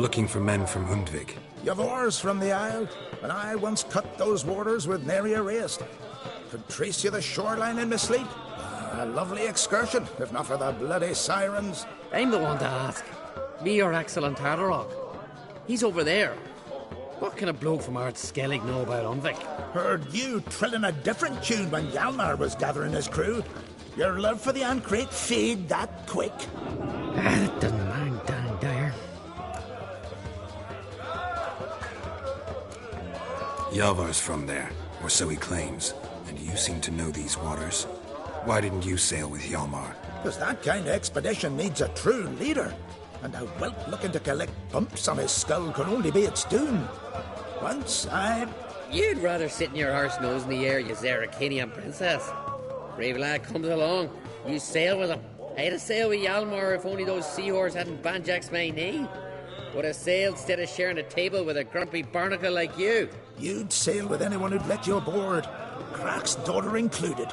looking for men from Undvik. You've oars from the Isle, and I once cut those waters with nary a race. Could trace you the shoreline in my sleep. A lovely excursion, if not for the bloody sirens. I'm the one to ask. Me or Axel and Tardarok? He's over there. What can a bloke from Ard Skellig know about Undvik? Heard you trilling a different tune when Hjalmar was gathering his crew. Your love for the Ancrate fade that quick. It doesn't mind down there. Hjalmar's from there, or so he claims, and you seem to know these waters. Why didn't you sail with Hjalmar? Because that kind of expedition needs a true leader, and a whelp looking to collect bumps on his skull can only be its doom. Once You'd rather sit in your arse nose in the air, you Zarakinian princess. Brave lad comes along, you sail with him. I'd have sailed with Hjalmar if only those seahorses hadn't banjaxed my knee. Would have sailed instead of sharing a table with a grumpy barnacle like you. You'd sail with anyone who'd let you aboard, Crach's daughter included.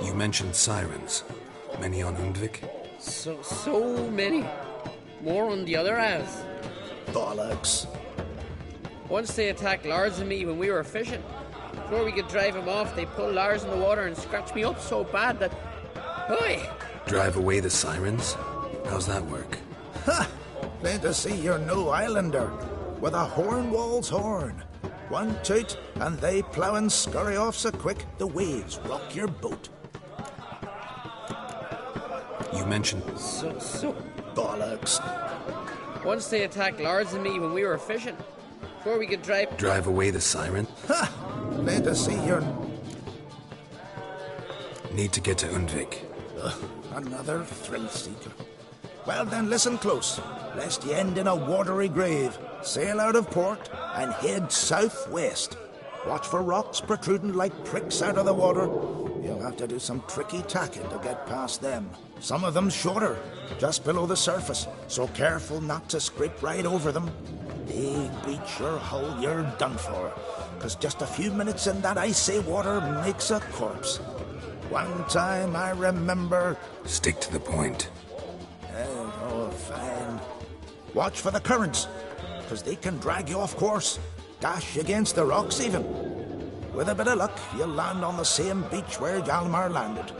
You mentioned sirens. Many on Undvik? So many. More on the other halves. Bollocks. Once they attacked Lars and me when we were fishing. Before we could drive him off, they pulled Lars in the water and scratched me up so bad that... Oi! Drive away the sirens? How's that work? Ha! Plain to see you're no islander. With a horn wall's horn. One toot, and they plough and scurry off so quick the waves rock your boat. You mentioned... So... Bollocks. Once they attacked Lars and me when we were fishing. Before we could drive... Drive away the siren? Ha! Plain to see you're... Need to get to Undvik. Another thrill-seeker. Well then, listen close, lest you end in a watery grave. Sail out of port and head southwest. Watch for rocks protruding like pricks out of the water. You'll have to do some tricky tacking to get past them. Some of them shorter, just below the surface, so careful not to scrape right over them. They breach your hull, you're done for, 'cause just a few minutes in that icy water makes a corpse. One time I remember... Stick to the point. Oh, fine. Watch for the currents, 'cause they can drag you off course, dash against the rocks even. With a bit of luck, you'll land on the same beach where Hjalmar landed.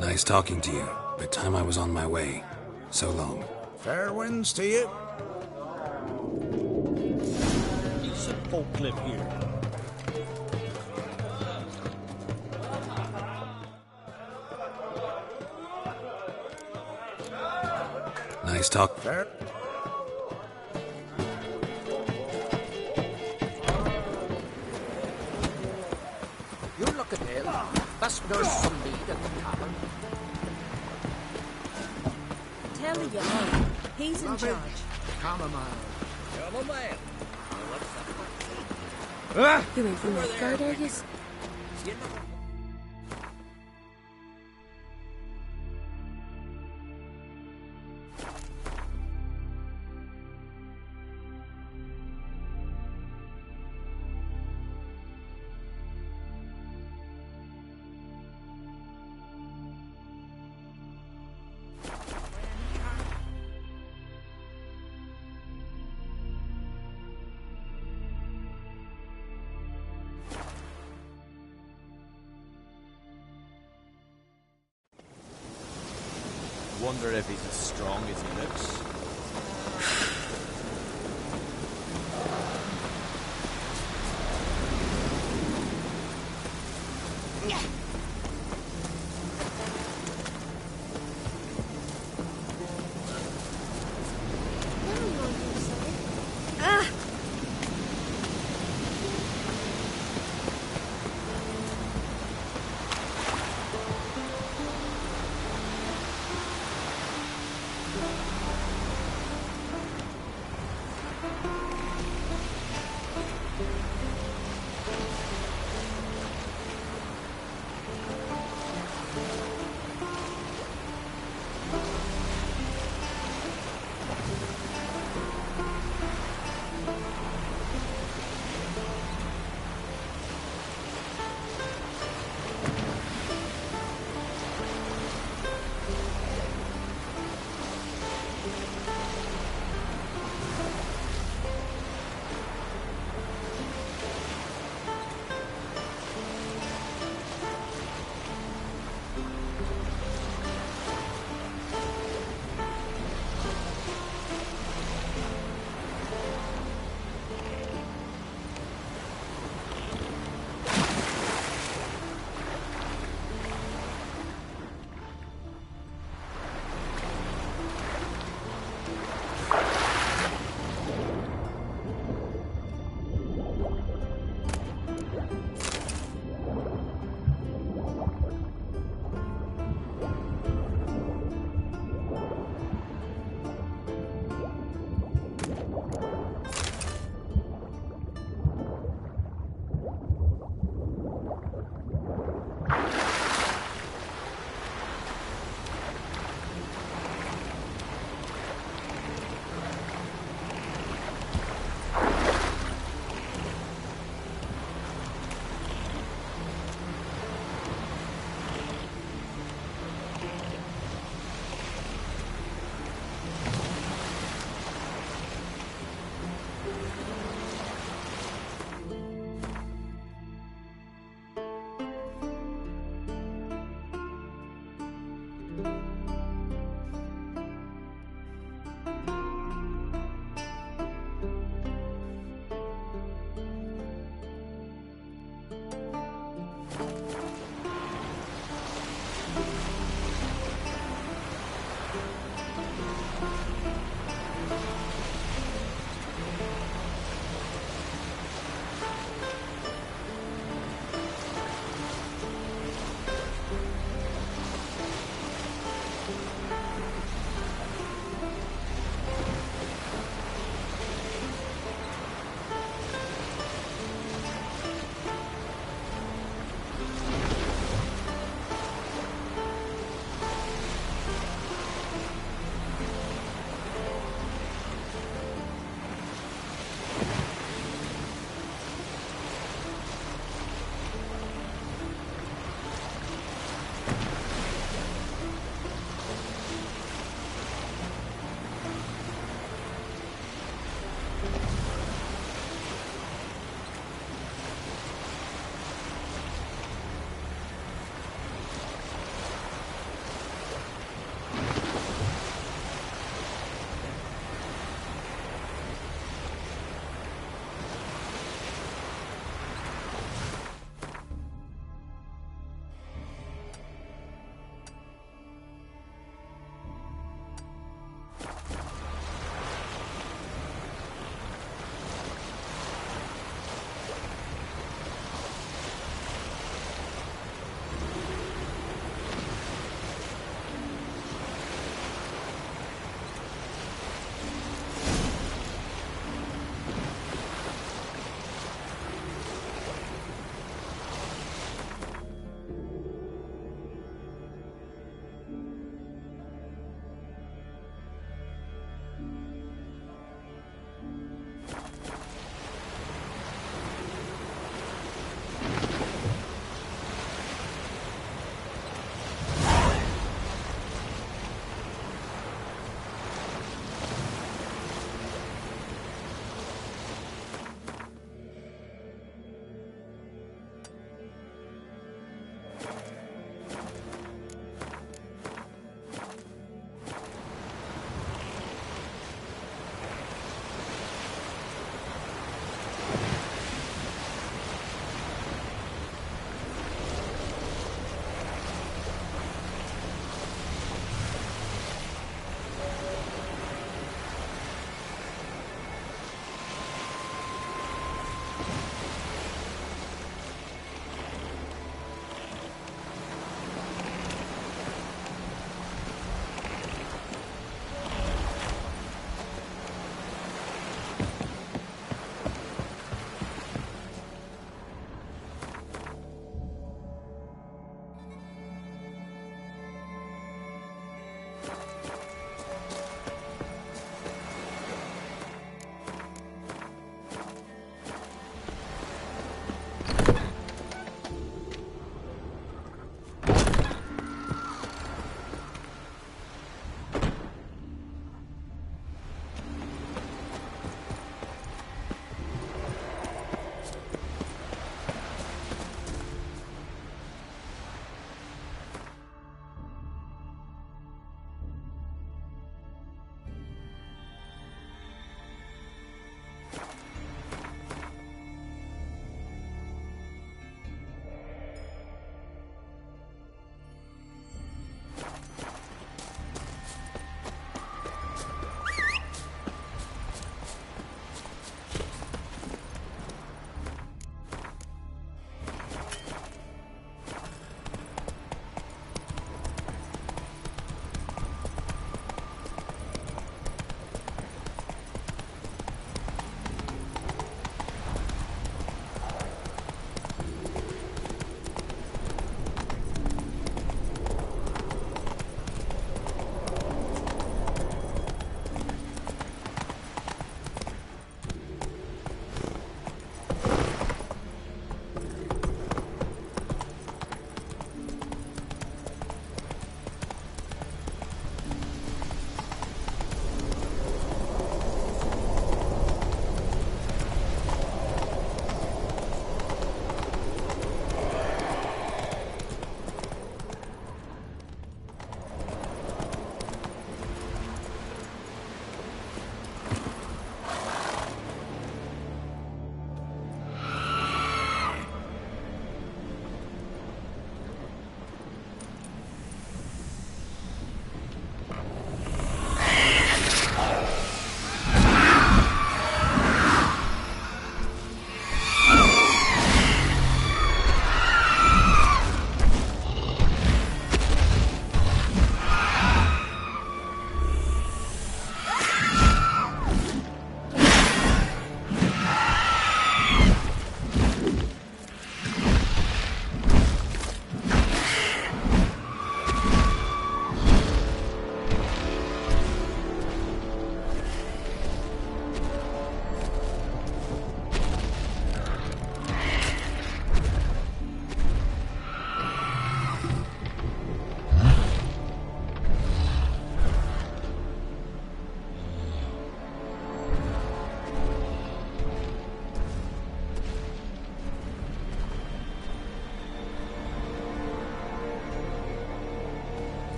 Nice talking to you. By the time I was on my way. So long. Fair winds to you. Decent folk live here. Nice talk. Fair. You look at him. That's nurse some meat at the tavern. Tell the young. He's in charge. Chamomile. You ain't from Midgard, are you? Wonder if he's as strong as he looks.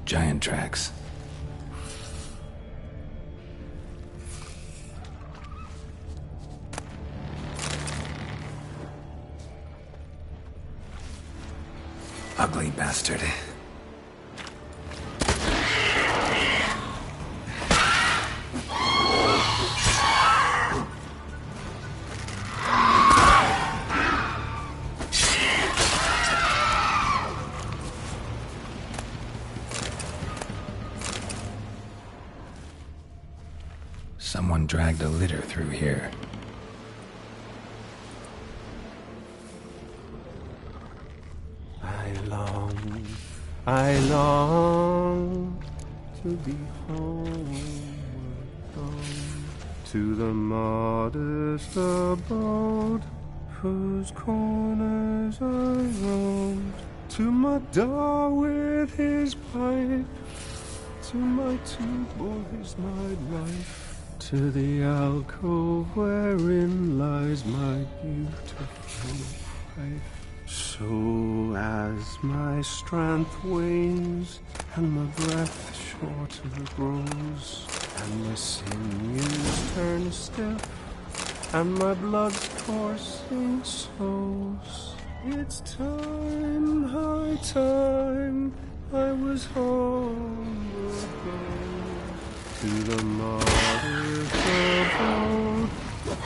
Giant tracks. Ugly bastard. Someone dragged a litter through here. I long to be home, to the modest abode whose corners I roamed, to my dog with his pipe, to my two boys, my wife, to the alcove wherein lies my beautiful wife. So as my strength wanes and my breath shorter grows, and my sinews turn stiff and my blood's coursing slows, it's time, high time, I was home again, to the modest abode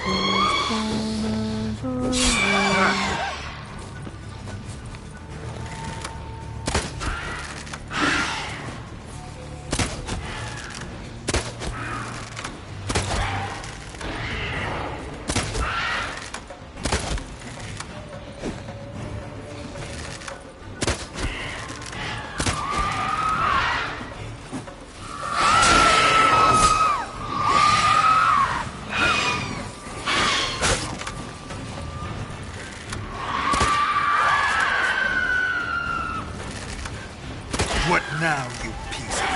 whose corners I roam. What now, you piece of...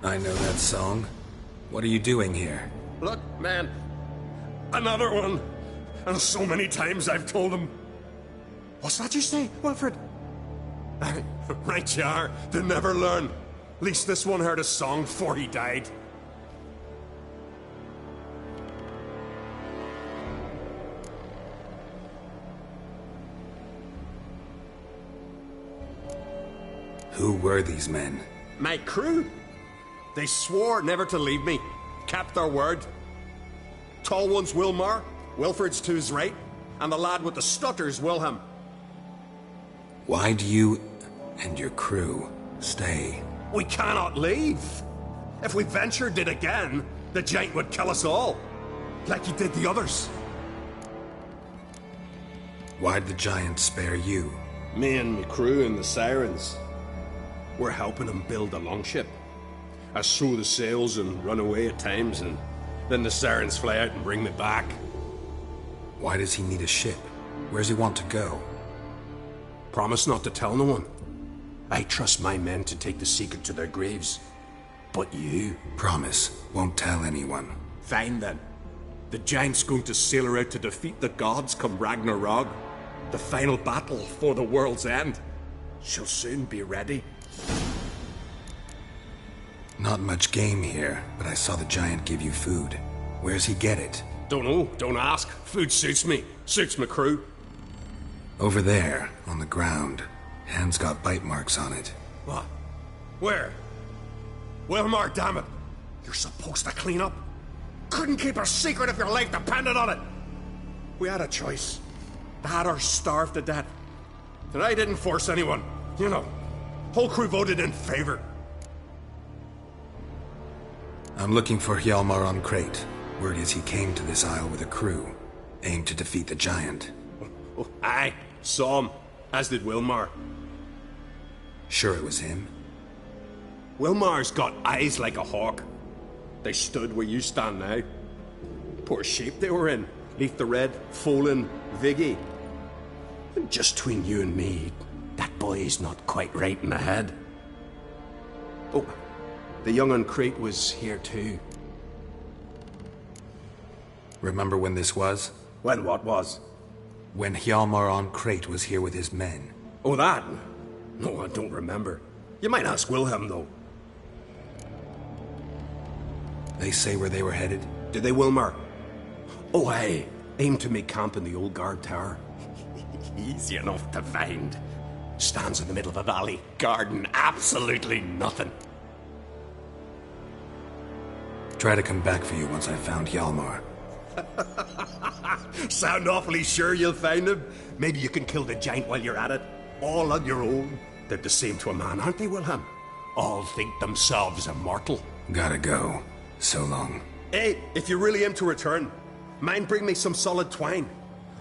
I know that song. What are you doing here? Look, man, Another one. And so many times I've told him. What's that you say, Wilfred? Right you are. They never learn. At least this one heard a song before he died. Who were these men? My crew. They swore never to leave me. Kept their word. Tall one's Wilmar, Wilfred's to his right, and the lad with the stutter's Wilhelm. Why do you and your crew stay? We cannot leave. If we ventured it again, the giant would kill us all, like he did the others. Why'd the giant spare you? Me and my crew and the Sirens. We're helping him build a longship. I sew the sails and run away at times, and then the Sirens fly out and bring me back. Why does he need a ship? Where's he want to go? Promise not to tell no one. I trust my men to take the secret to their graves. But you... Promise, won't tell anyone. Fine then. The giant's going to sail her out to defeat the gods come Ragnarok. The final battle for the world's end. She'll soon be ready. Not much game here, but I saw the giant give you food. Where's he get it? Don't know, don't ask. Food suits me. Suits my crew. Over there, on the ground. Hand's got bite marks on it. What? Where? Wilmar, damn it! You're supposed to clean up. Couldn't keep a secret if your life depended on it. We had a choice. That or starve to death. And I didn't force anyone. You know, whole crew voted in favor. I'm looking for Hjalmar on Crate. Word is he came to this isle with a crew, aimed to defeat the giant. Oh, aye, saw him, as did Wilmar. Sure it was him? Wilmar's got eyes like a hawk. They stood where you stand now. Poor shape they were in. Leaf the Red, Folin, Viggy. And just between you and me, that boy's not quite right in the head. Oh, the young on Crate was here too. Remember when this was? When what was? When Hjalmar on Crate was here with his men. Oh, that? No, I don't remember. You might ask Wilhelm, though. They say where they were headed? Did they, Wilmar? Oh, aye. Aim to make camp in the old guard tower. Easy enough to find. Stands in the middle of a valley. Garden, absolutely nothing. Try to come back for you once I've found Hjalmar. Sound awfully sure you'll find him? Maybe you can kill the giant while you're at it. All on your own. They're the same to a man, aren't they, Wilhelm? All think themselves immortal. Gotta go. So long. Hey, if you really aim to return, mind bring me some solid twine.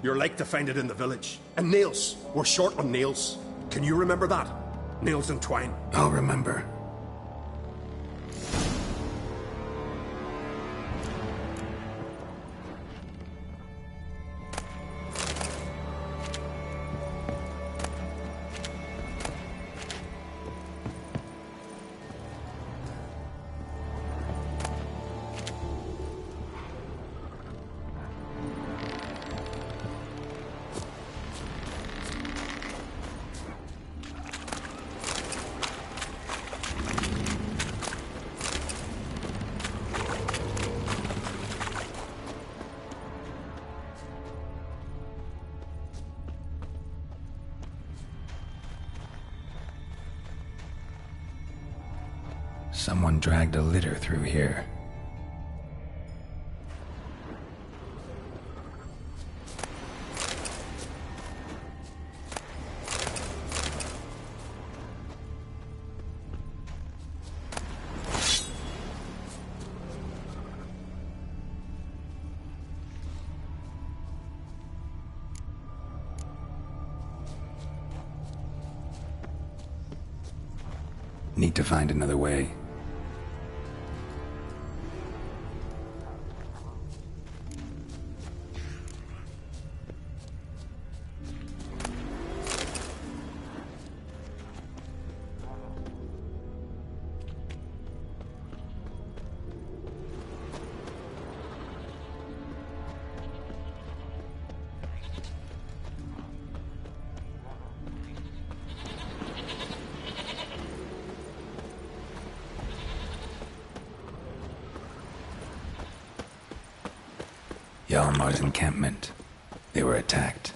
You're like to find it in the village. And nails. We're short on nails. Can you remember that? Nails and twine. I'll remember. Someone dragged a litter through here. Need to find another way. Hjalmar's encampment. They were attacked.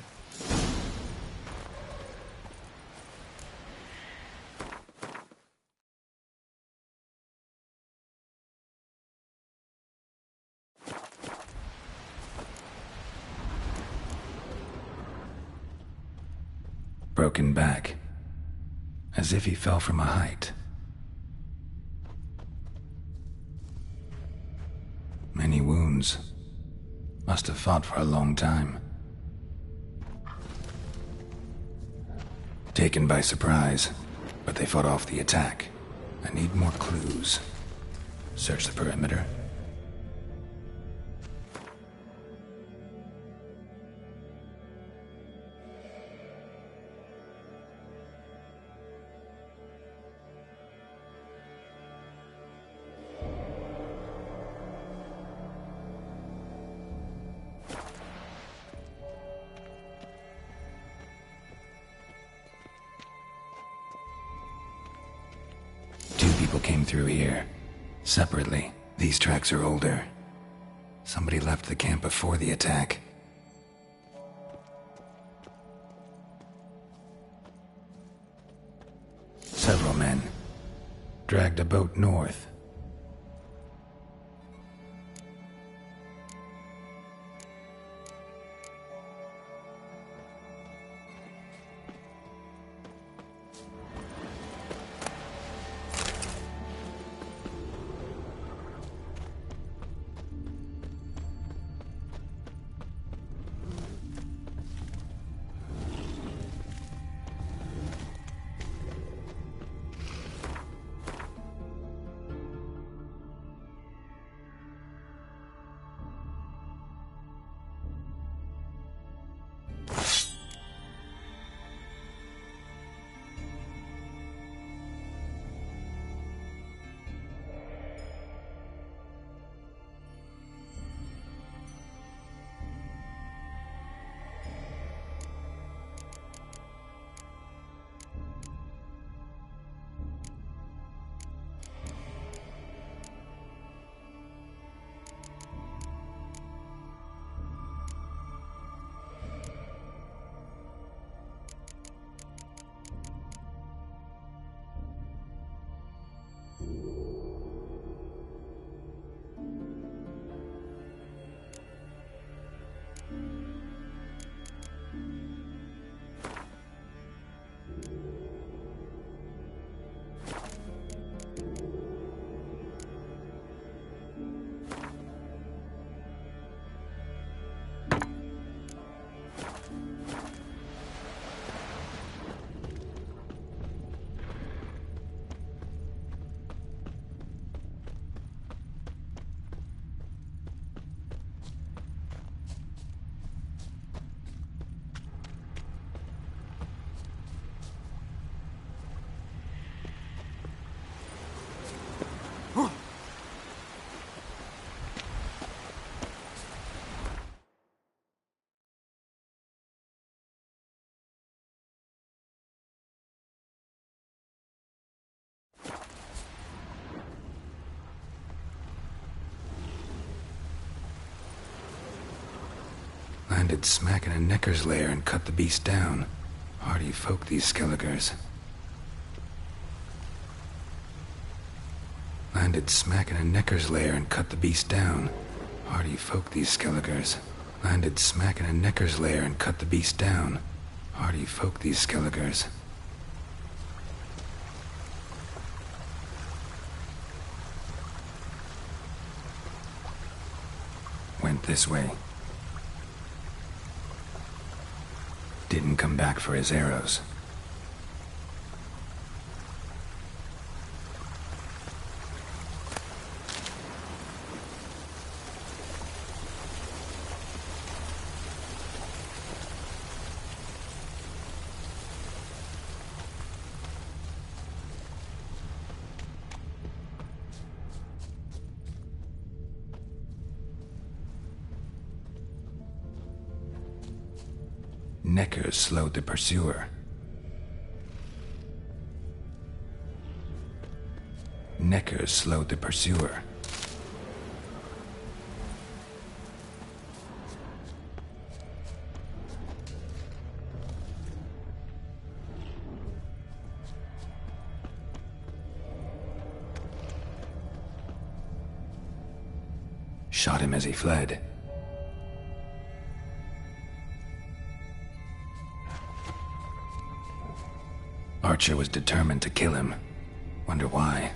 Broken back, as if he fell from a height. Many wounds. Must have fought for a long time. Taken by surprise, but they fought off the attack. I need more clues. Search the perimeter. Came through here. Separately. These tracks are older. Somebody left the camp before the attack. Several men. Dragged a boat north. Landed smack in a Necker's lair and cut the beast down. Hardy folk, these Skelligers. Landed smack in a Necker's lair and cut the beast down. Hardy folk, these Skelligers. Landed smack in a Necker's lair and cut the beast down. Hardy folk, these Skelligers. Went this way. Didn't come back for his arrows. Neckers slowed the pursuer. Neckers slowed the pursuer. Shot him as he fled. Archer was determined to kill him. Wonder why.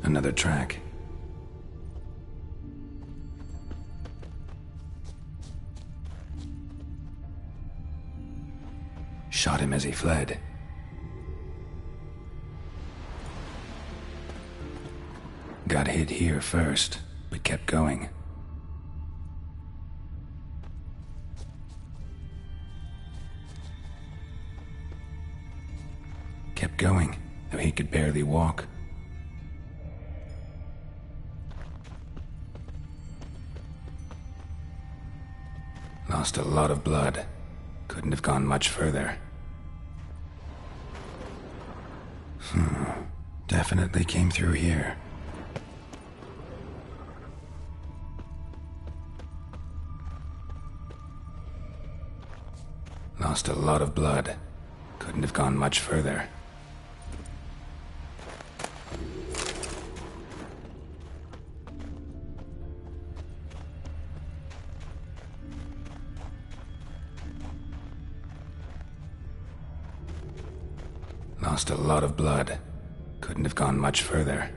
Another track. Shot him as he fled. Got hit here first, but kept going. Kept going, though he could barely walk. Lost a lot of blood. Couldn't have gone much further. Definitely came through here. Lost a lot of blood. Couldn't have gone much further. Lost a lot of blood. Couldn't have gone much further.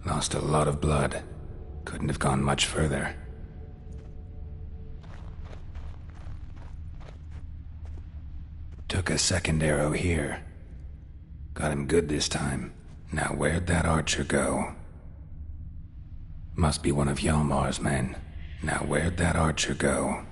Lost a lot of blood. Couldn't have gone much further. Took a second arrow here. Got him good this time. Now where'd that archer go? Must be one of Hjalmar's men. Now where'd that archer go?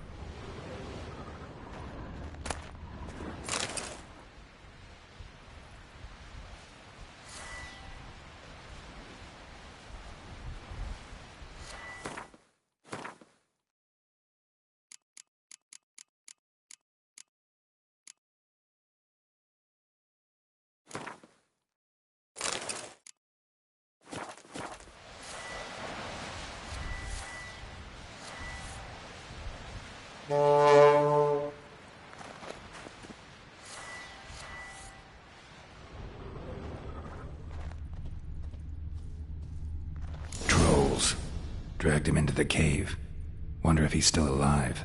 Trolls. Dragged him into the cave. Wonder if he's still alive.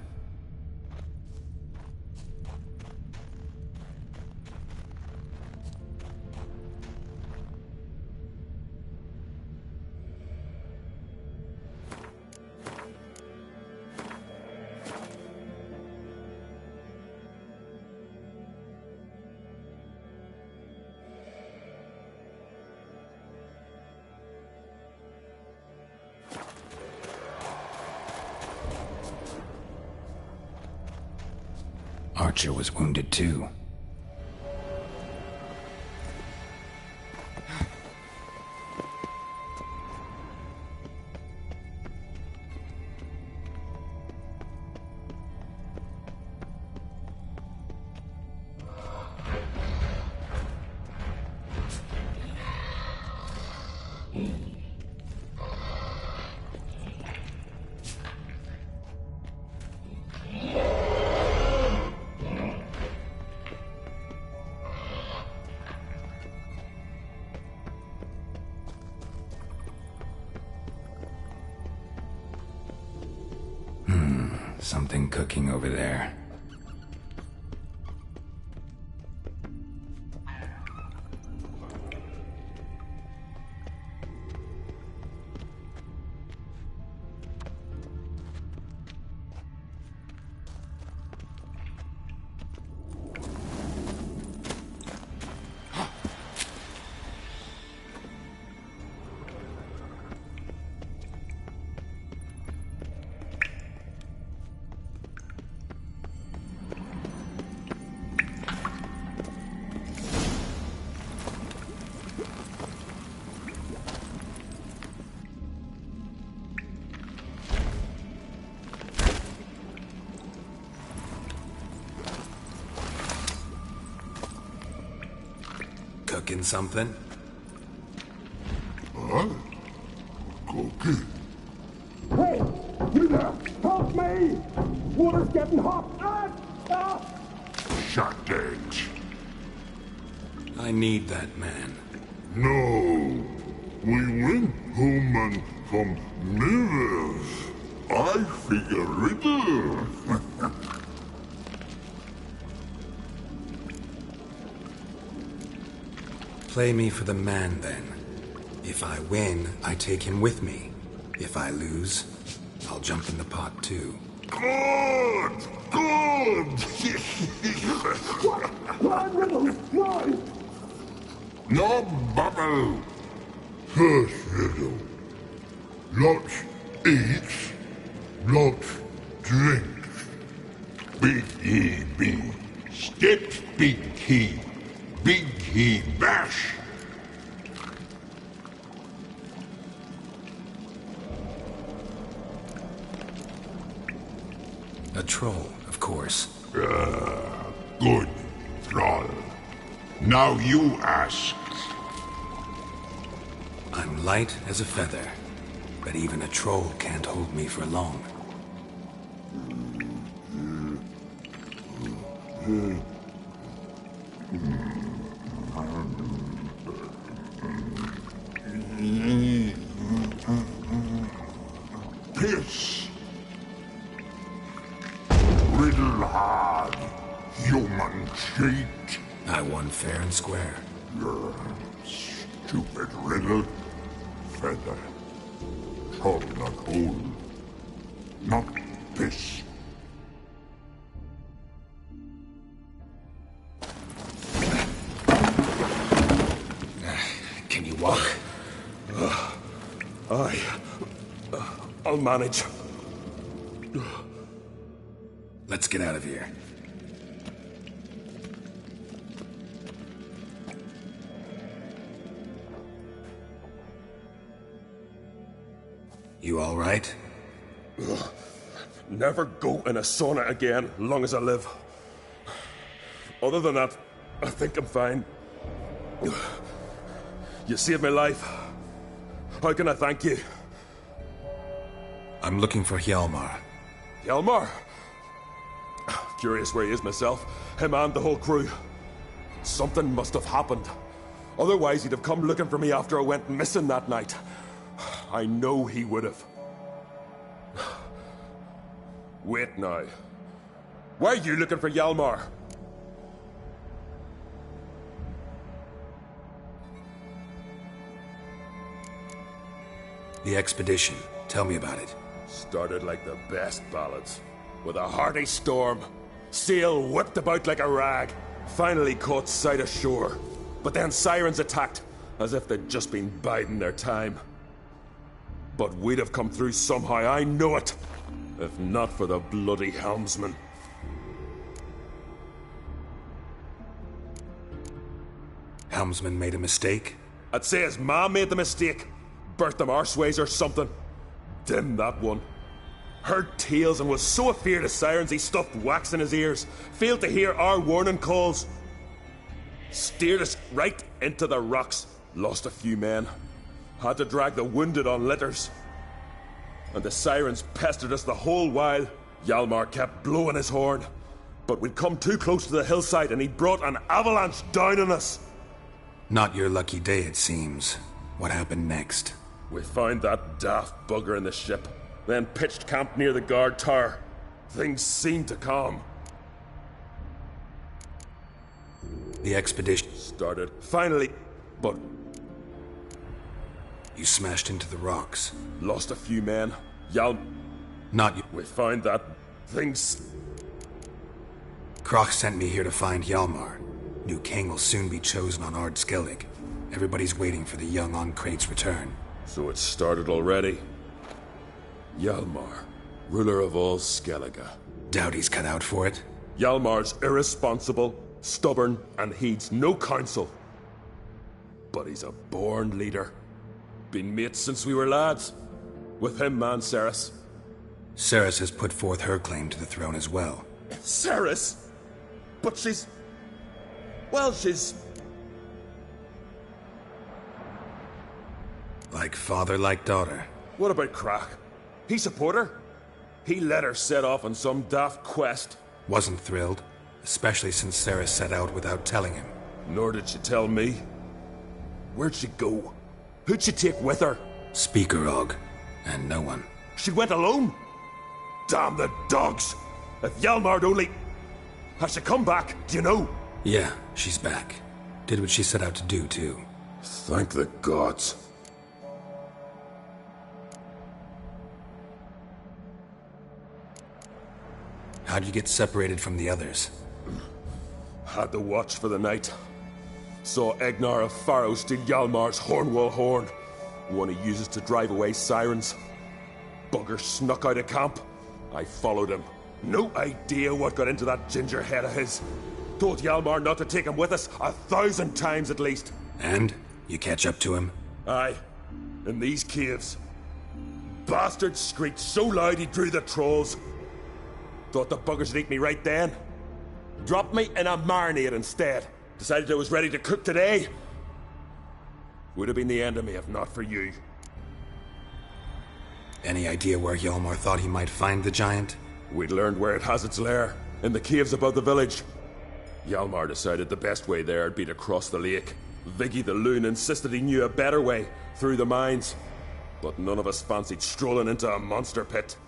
Archer was wounded too. Something cooking over there. cooking something? Huh? Cookie? Hey! You there! Help me! Water's getting hot! Shut it. I need that man. No. We went home and from mirrors. I figure riddle. Play me for the man, then. If I win, I take him with me. If I lose, I'll jump in the pot, too. Good! Good! No bubble! First riddle. Lots eats, lots drinks. Big he be, steps big he bash. A troll, of course. Good, Thrall. Now you ask. I'm light as a feather, but even a troll can't hold me for long. Piss. Riddle hard, human cheat. I won fair and square. Stupid riddle. Feather. Troll not hole. Not piss. Can you walk? I'll manage. Let's get out of here. You all right? Never go in a sauna again, long as I live. Other than that, I think I'm fine. You saved my life. How can I thank you? I'm looking for Hjalmar. Hjalmar? Curious where he is myself. Him and the whole crew. Something must have happened. Otherwise, he'd have come looking for me after I went missing that night. I know he would have. Wait now. Why are you looking for Hjalmar? The expedition. Tell me about it. Started like the best ballads. With a hearty storm. Sail whipped about like a rag. Finally caught sight of shore. But then sirens attacked, as if they'd just been biding their time. But we'd have come through somehow, I know it. If not for the bloody helmsman. Helmsman made a mistake? I'd say his ma made the mistake. Burnt them arseways or something. Dim that one. Heard tales and was so afeard of sirens he stuffed wax in his ears. Failed to hear our warning calls. Steered us right into the rocks. Lost a few men. Had to drag the wounded on litters. And the sirens pestered us the whole while. Hjalmar kept blowing his horn. But we'd come too close to the hillside and he brought an avalanche down on us. Not your lucky day, it seems. What happened next? We found that daft bugger in the ship. Then pitched camp near the guard tower. Things seemed to calm. The expedition Started. Finally, but you smashed into the rocks. lost a few men. Not you. We found that things... Kroch sent me here to find Hjalmar. New king will soon be chosen on Ard Skellig. Everybody's waiting for the young Ancrate's return. So it started already. Hjalmar, ruler of all Skellige. Doubt he's cut out for it. Hjalmar's irresponsible, stubborn, and heeds no counsel. But he's a born leader. Been mates since we were lads. With him, man, Cerys. Cerys has put forth her claim to the throne as well. Cerys? But she's... Well, she's... Like father, like daughter. What about Crack? He support her? He let her set off on some daft quest. Wasn't thrilled, especially since Sarah set out without telling him. Nor did she tell me. Where'd she go? Who'd she take with her? Speaker Og, and no one. She went alone? Damn the dogs! If Hjalmar'd only... Has she come back? Do you know? Yeah, she's back. Did what she set out to do, too. Thank the gods. How'd you get separated from the others? Had to watch for the night. Saw Egnar of Faro steal Hjalmar's Hornwall horn. One he uses to drive away sirens. Bugger snuck out of camp. I followed him. No idea what got into that ginger head of his. Told Hjalmar not to take him with us 1,000 times at least. And? You catch up to him? Aye. In these caves. Bastard screeched so loud he drew the trolls. Thought the buggers would eat me right then. Dropped me in a marinade instead. Decided I was ready to cook today. Would have been the end of me if not for you. Any idea where Hjalmar thought he might find the giant? We'd learned where it has its lair, in the caves above the village. Hjalmar decided the best way there would be to cross the lake. Viggy the loon insisted he knew a better way, through the mines. But none of us fancied strolling into a monster pit.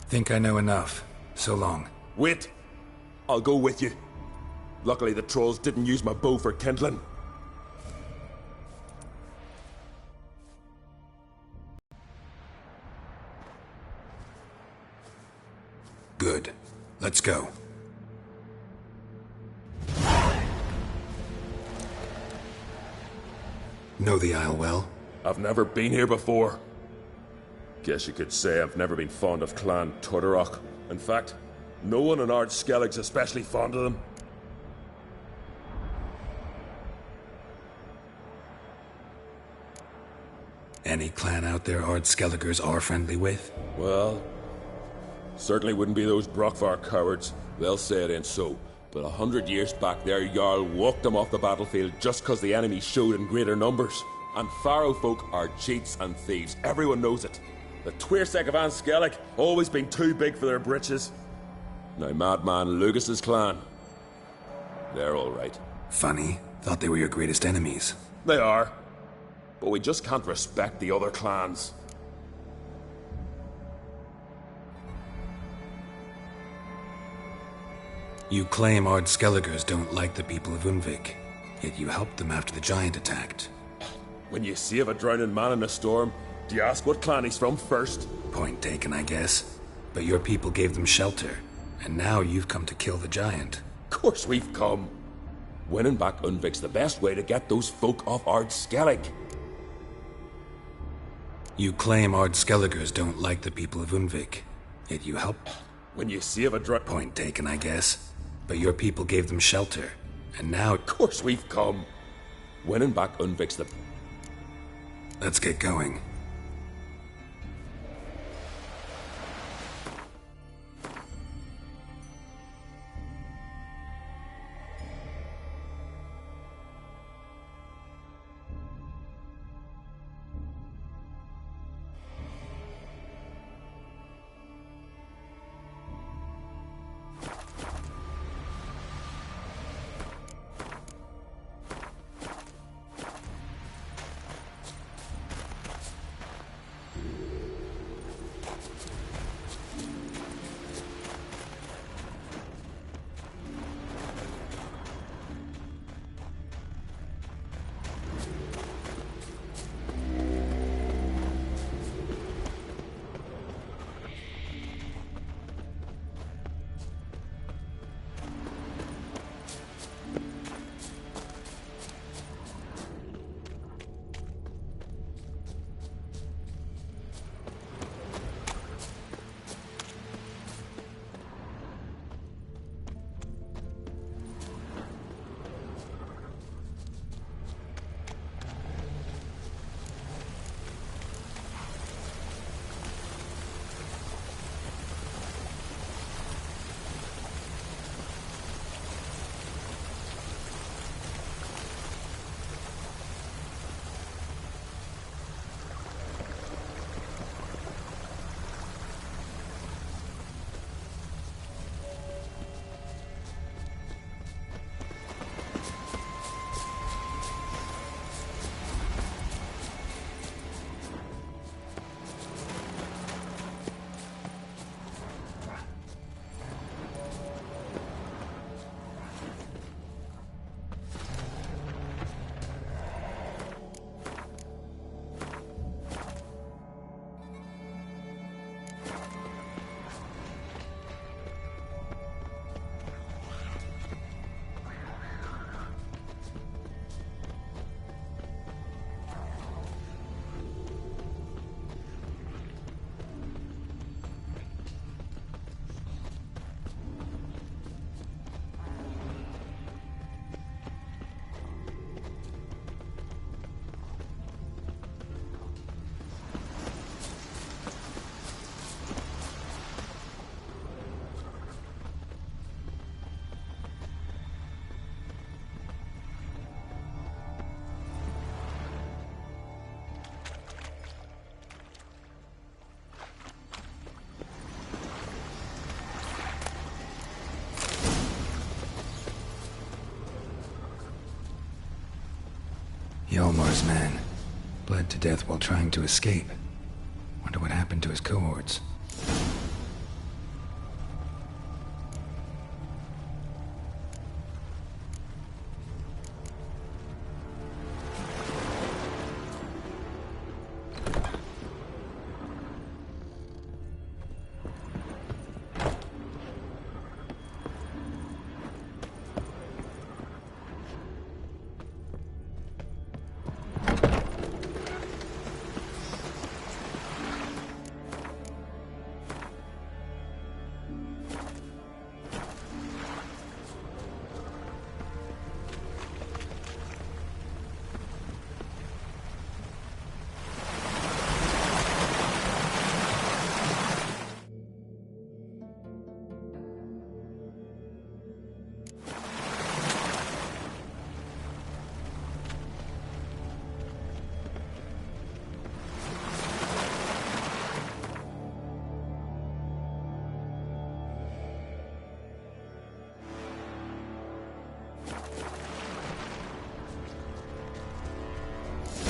Think I know enough. So long. Wait! I'll go with you. Luckily the trolls didn't use my bow for kindling. Good. Let's go. Know the Isle well? I've never been here before. Guess you could say I've never been fond of Clan Tordarroch. In fact, no one in Ard Skellig's especially fond of them. Any clan out there Ard Skelligers are friendly with? Well, certainly wouldn't be those Brockvar cowards. They'll say it ain't so. But 100 years back their Jarl walked them off the battlefield just because the enemy showed in greater numbers. And Faro folk are cheats and thieves. Everyone knows it. The Tuirsec of An Skellig always been too big for their britches. Now Madman Lugas's clan, they're all right. Funny. Thought they were your greatest enemies. They are. But we just can't respect the other clans. You claim Ard Skelligers don't like the people of Unvik, yet you helped them after the giant attacked. When you save a drowning man in a storm, do you ask what clan he's from first? Point taken, I guess. But your people gave them shelter, and now you've come to kill the giant. Of course we've come. Winning back Unvik's the best way to get those folk off Ard Skellig. You claim Ard Skelligers don't like the people of Unvik, yet you help... When you save a Point taken, I guess. But your people gave them shelter, and now... Of course we've come. Winning back Unvik's the... Let's get going. Hjalmar's man. Bled to death while trying to escape. Wonder what happened to his cohorts.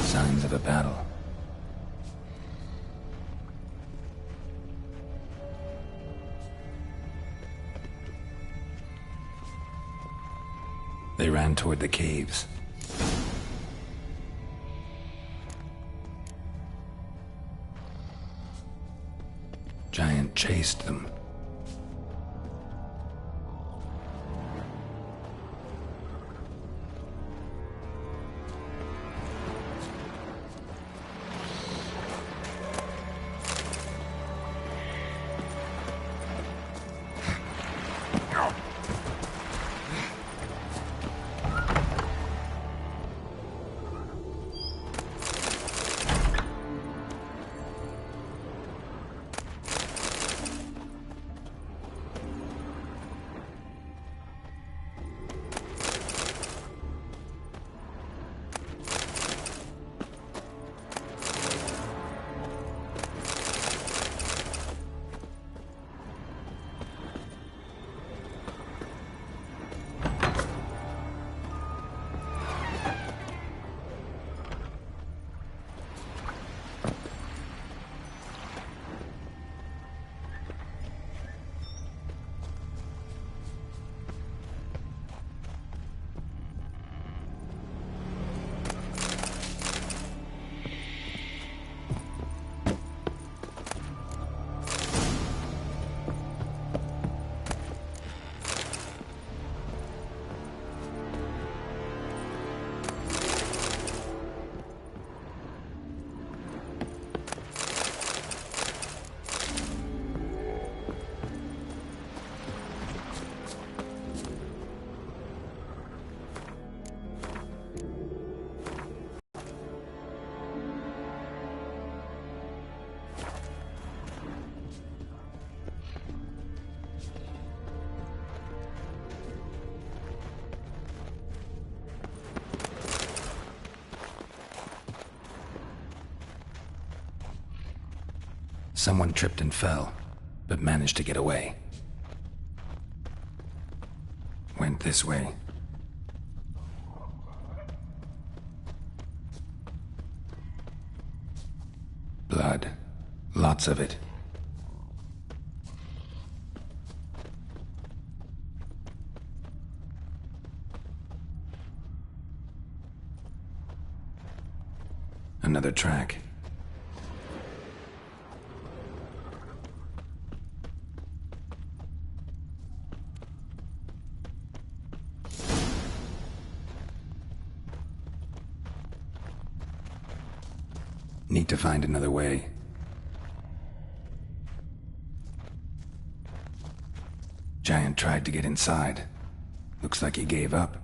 Signs of a battle. They ran toward the caves. Giant chased them. Someone tripped and fell, but managed to get away. Went this way. Blood. Lots of it. Another track. Need to find another way. Giant tried to get inside. Looks like he gave up.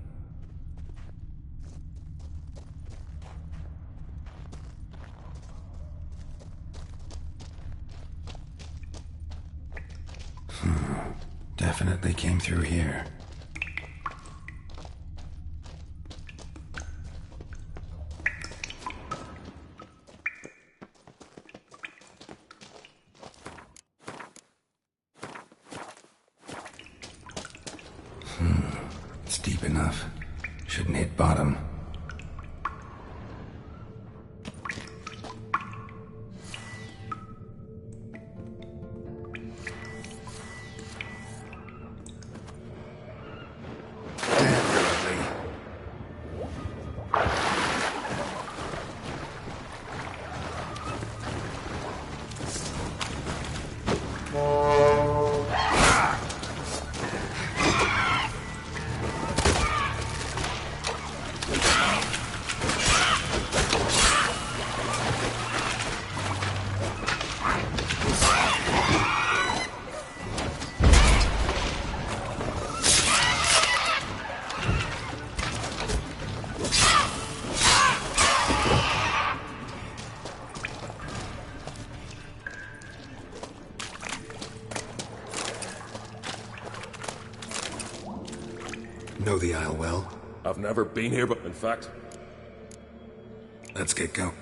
Definitely came through here. It's deep enough. Shouldn't hit bottom. Know the Isle well? I've never been here, but in fact... Let's get going.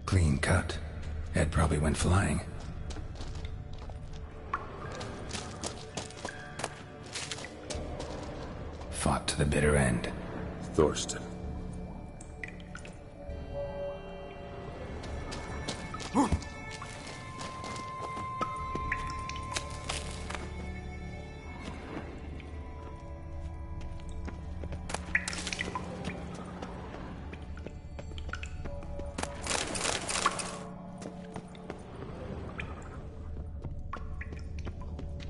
Clean cut. Ed probably went flying. Fought to the bitter end. Thorsten.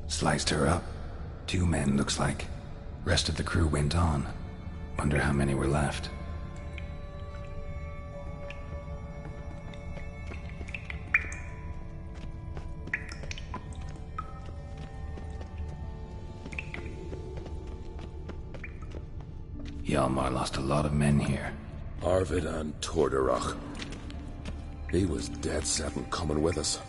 Sliced her up. 2 men, looks like. Rest of the crew went on. Wonder how many were left. Hjalmar lost a lot of men here. Arvid and Torderach. He was dead set on coming with us.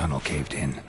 tunnel caved in.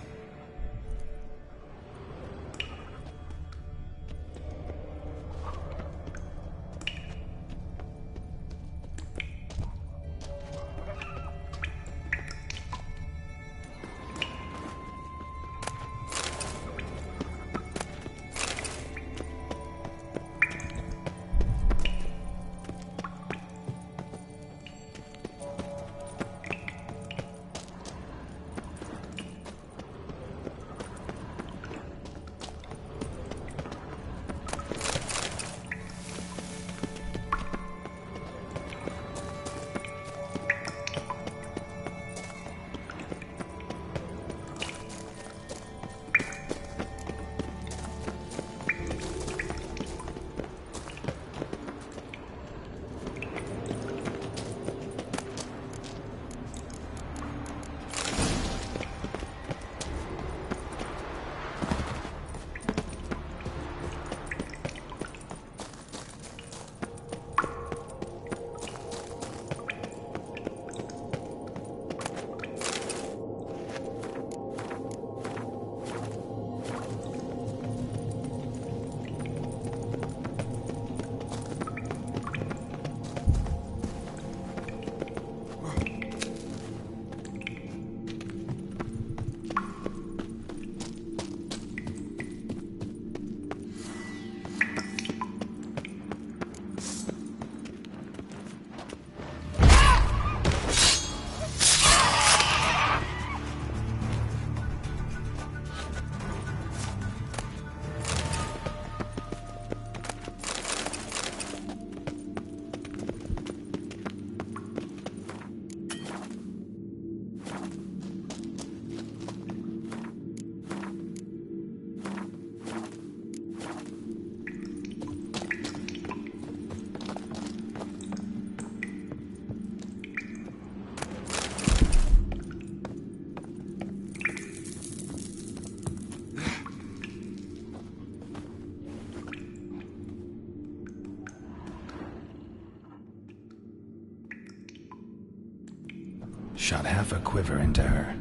Shot half a quiver into her.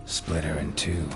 Split her in two.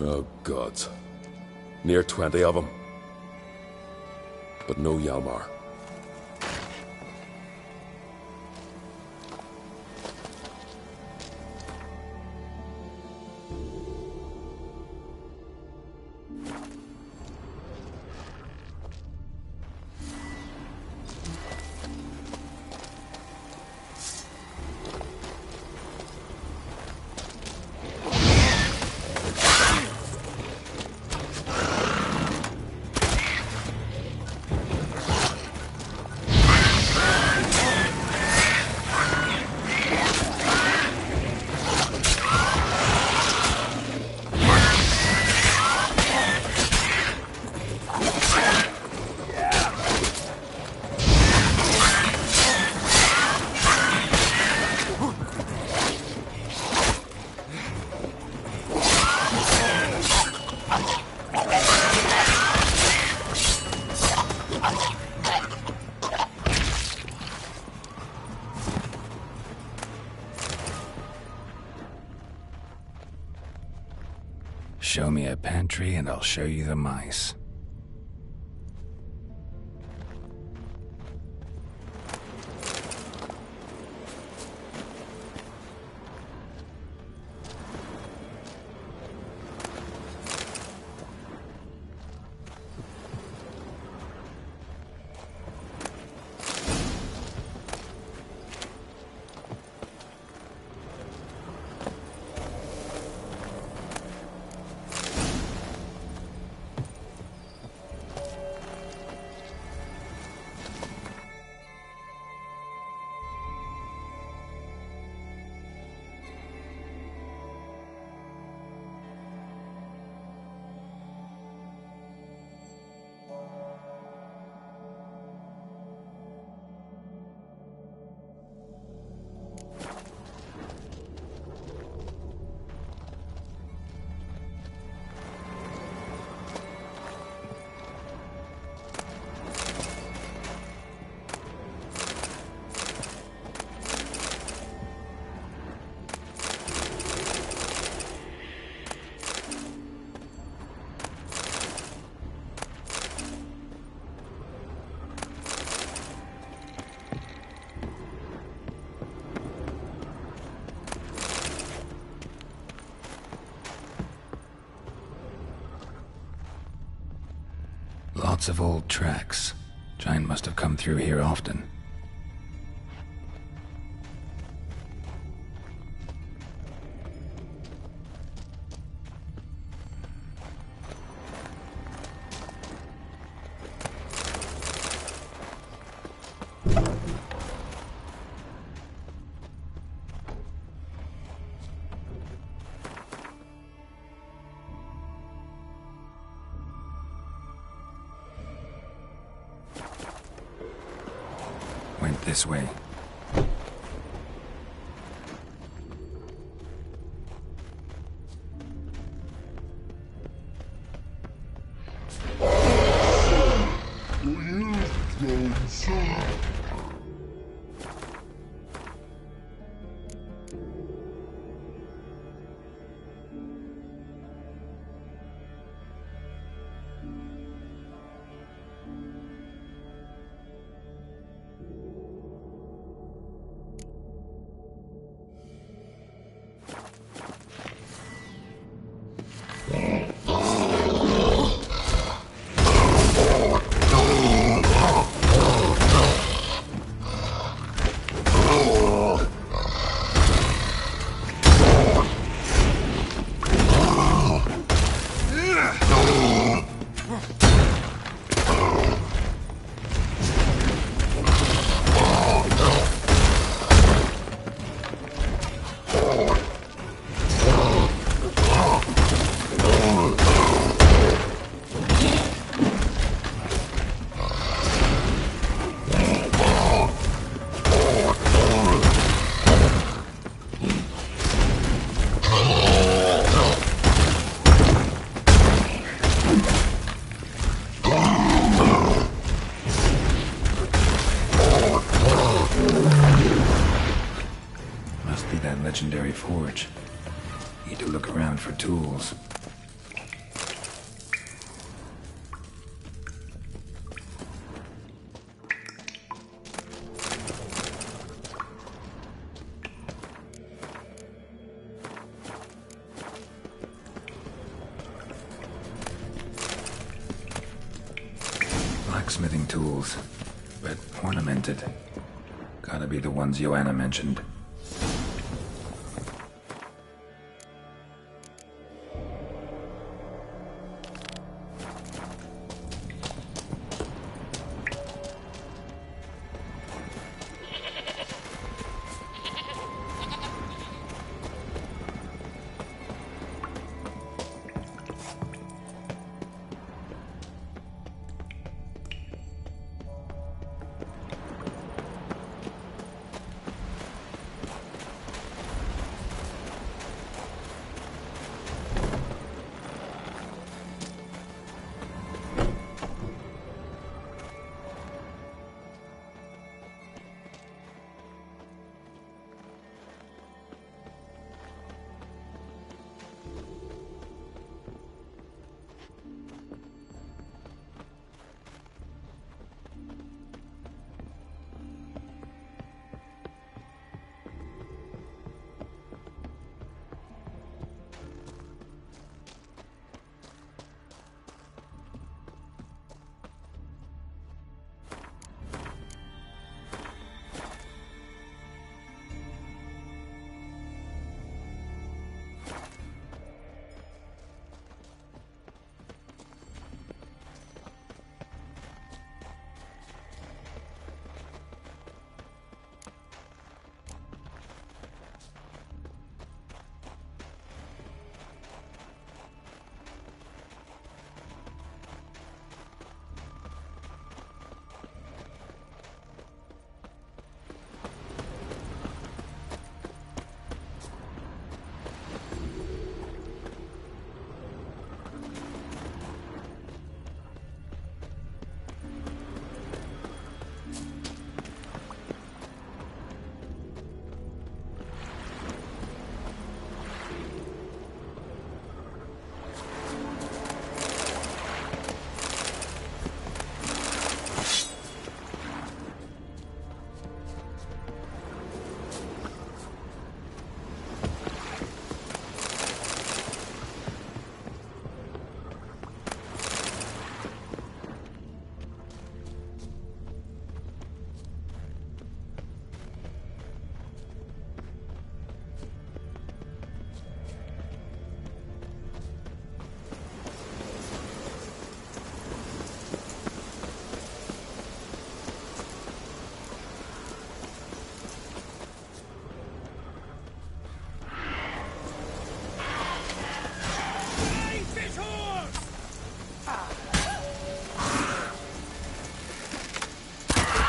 Oh, gods. Near 20 of them. But no Hjalmar. Show me a pantry and I'll show you the mice. Lots of old tracks. Giant must have come through here often. Went this way. Legendary forge. Need to look around for tools. blacksmithing tools, but ornamented. Gotta be the ones Joanna mentioned.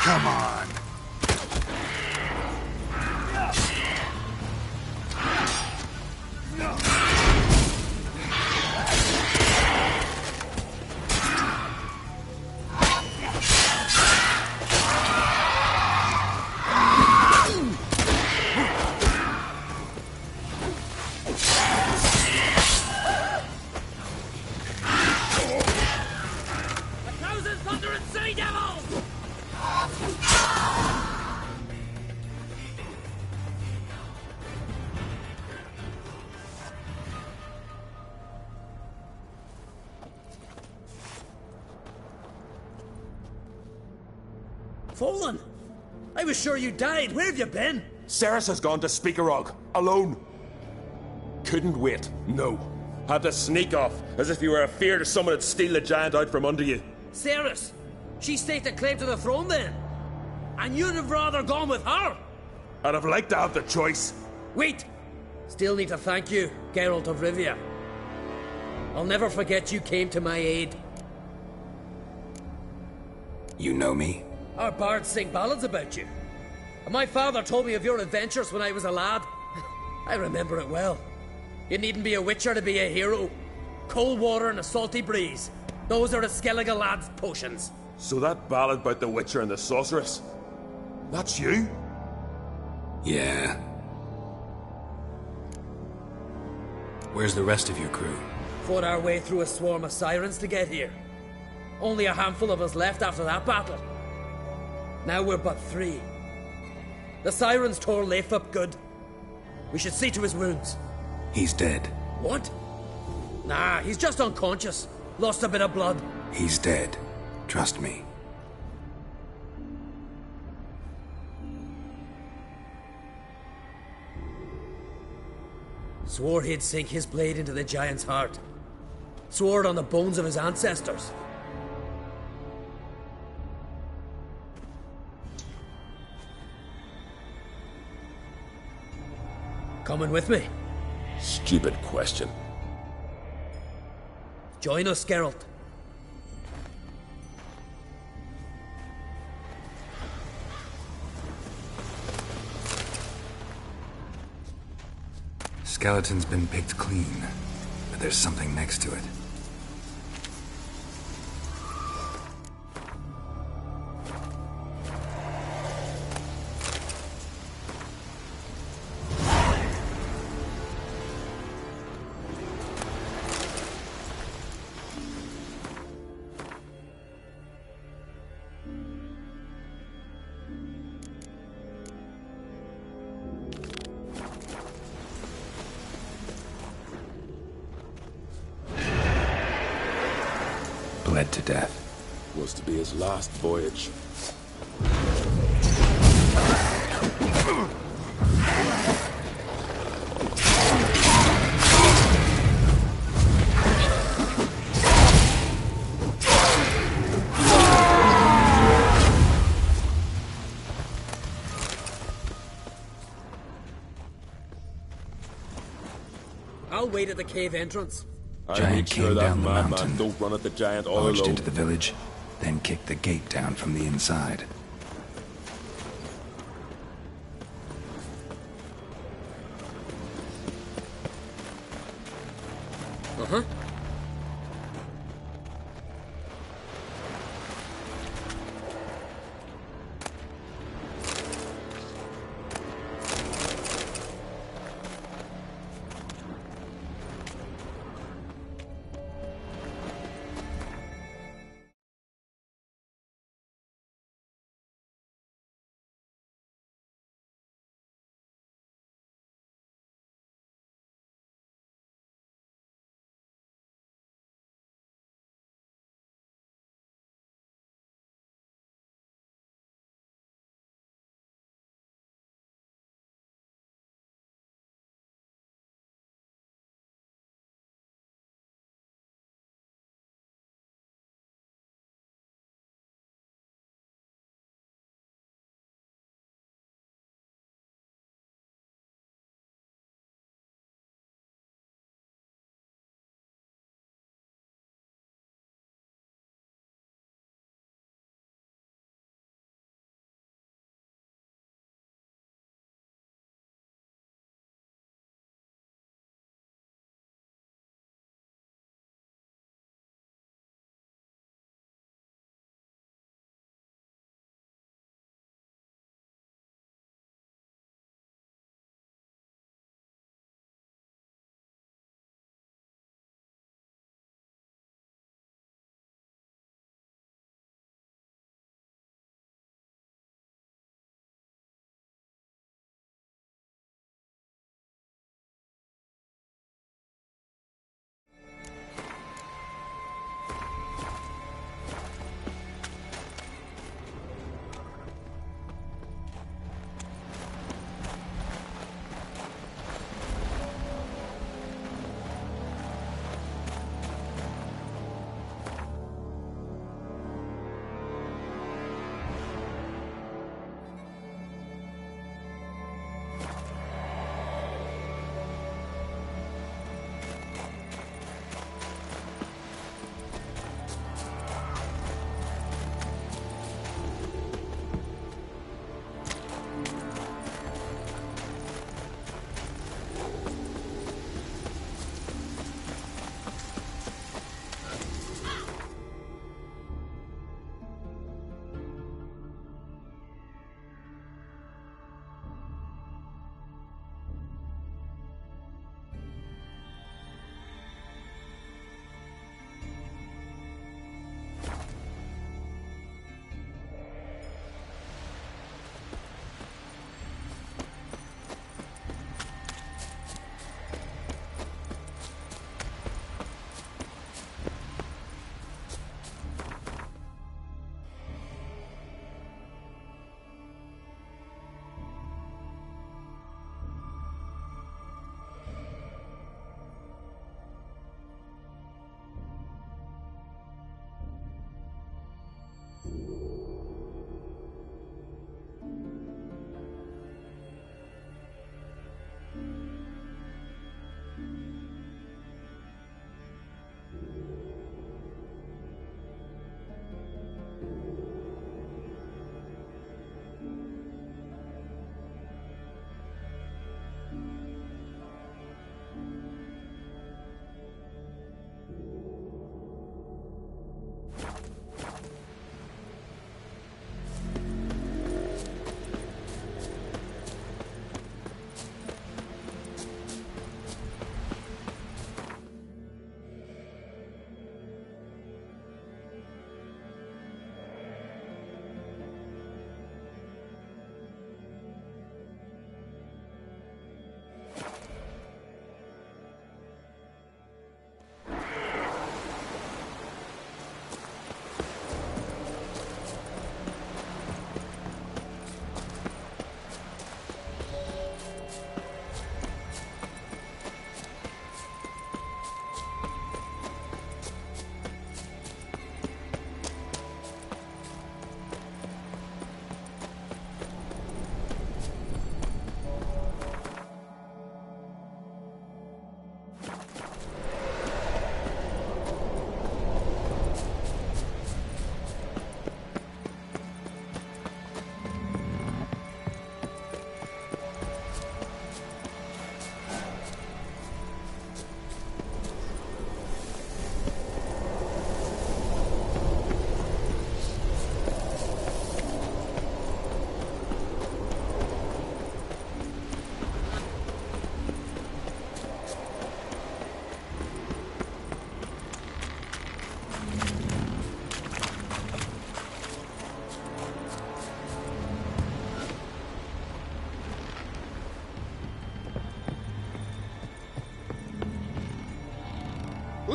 Come on. Fallen! I was sure you died. Where have you been? Ceres has gone to Speakerog, alone. Couldn't wait, no. Had to sneak off, as if you were afeard of someone would steal the giant out from under you. Ceres! She staked a claim to the throne then. And you'd have rather gone with her. I'd have liked to have the choice. Wait! Still need to thank you, Geralt of Rivia. I'll never forget you came to my aid. You know me? Our bards sing ballads about you. And my father told me of your adventures when I was a lad. I remember it well. You needn't be a witcher to be a hero. Cold water and a salty breeze. Those are the Skellige lad's potions. So that ballad about the Witcher and the Sorceress, that's you? Yeah. Where's the rest of your crew? Fought our way through a swarm of sirens to get here. Only a handful of us left after that battle. Now we're but 3. The sirens tore Leif up good. We should see to his wounds. He's dead. What? Nah, he's just unconscious. Lost a bit of blood. He's dead. Trust me. Swore he'd sink his blade into the giant's heart. Swore it on the bones of his ancestors. Coming with me? Stupid question. Join us, Geralt. Skeleton's been picked clean, but there's something next to it. Bled to death. Was to be his last voyage. I'll wait at the cave entrance. I Giant make sure came that down the madman mountain, don't run at the giant all Barged alone. into the village, then kicked the gate down from the inside. Uh-huh.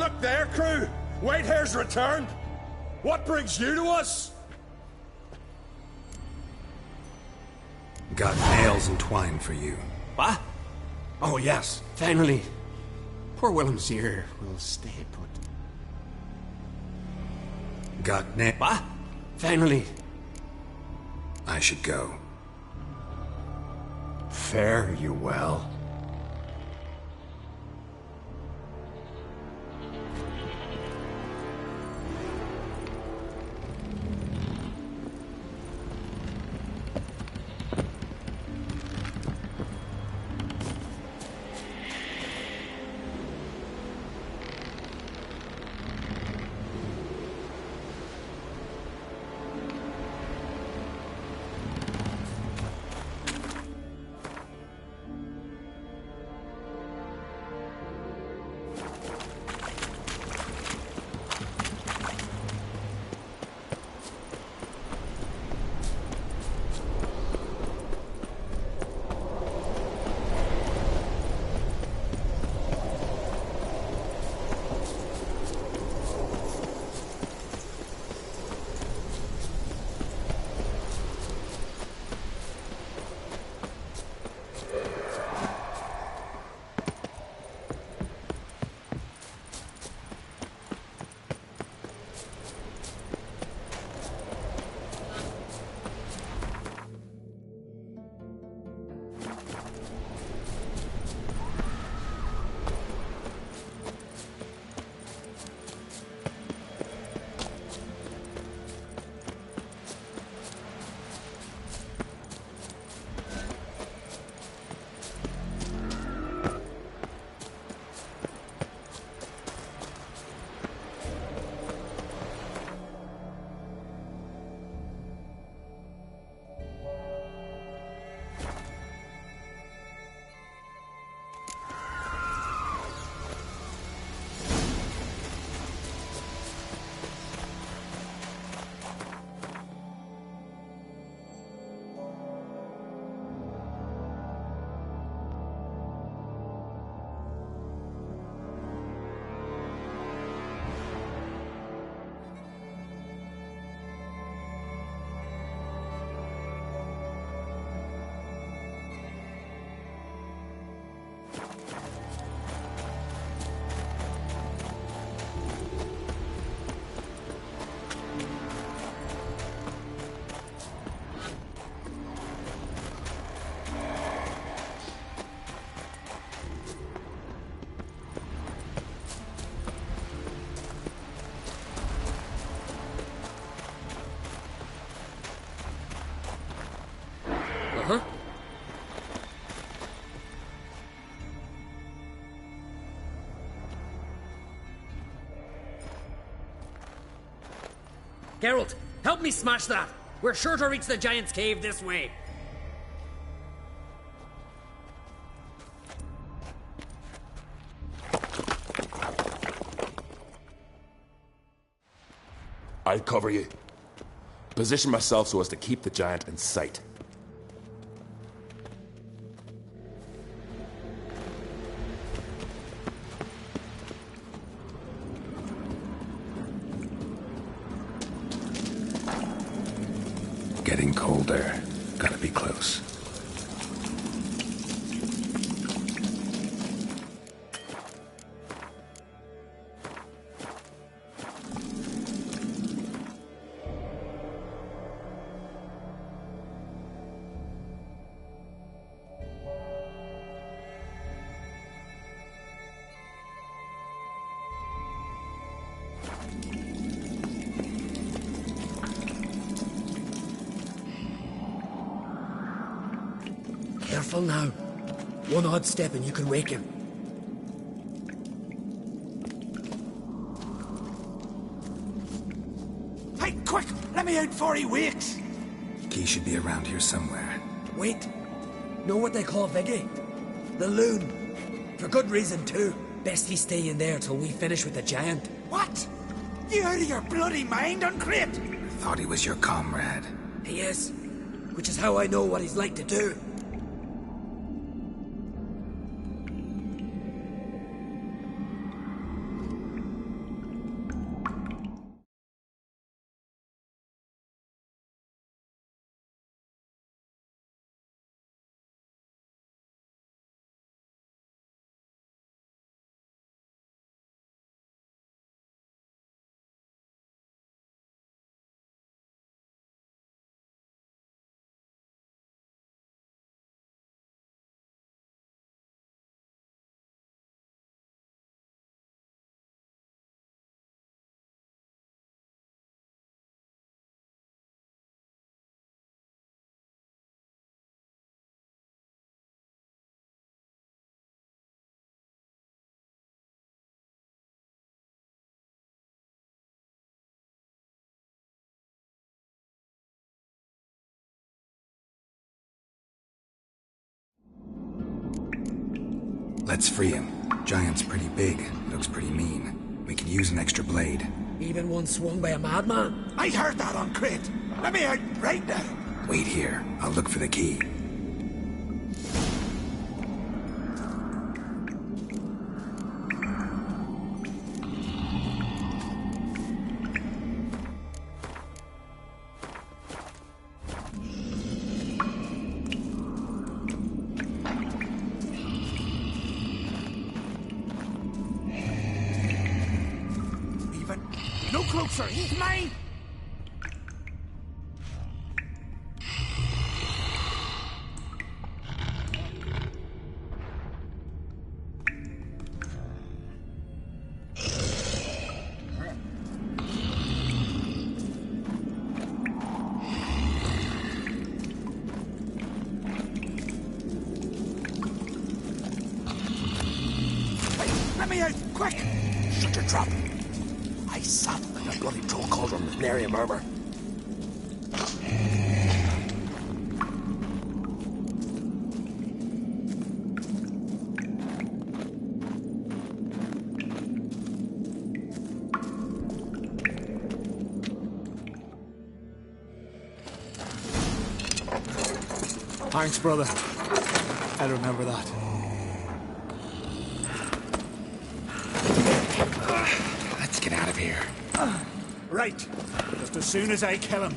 Look there, crew! Whitehair's returned! What brings you to us? Got nails and twine for you. What? Oh, yes, finally. Poor Willem's ear will stay put. Got What? Finally. I should go. Fare you well. Geralt, help me smash that! We're sure to reach the Giant's Cave this way. I'll cover you. Position myself so as to keep the giant in sight. Getting colder. Gotta be close. Careful now. One odd step and you can wake him. Hey, quick! Let me out before he wakes! Key should be around here somewhere. Wait. Know what they call Viggy? The loon. For good reason, too. Best he stay in there till we finish with the giant. What? You out of your bloody mind, Uncrate? Thought he was your comrade. He is. Which is how I know what he's like to do. Let's free him. Giant's pretty big, looks pretty mean. We could use an extra blade. Even one swung by a madman? I heard that on Crete. Let me out right now. Wait here. I'll look for the key. No closer, he's mine! Hey, let me out, quick! Shut your trap. I sat like a bloody troll cauldron with nary a murmur. Thanks, brother. I'll remember that. Let's get out of here. Right. Just as soon as I kill him.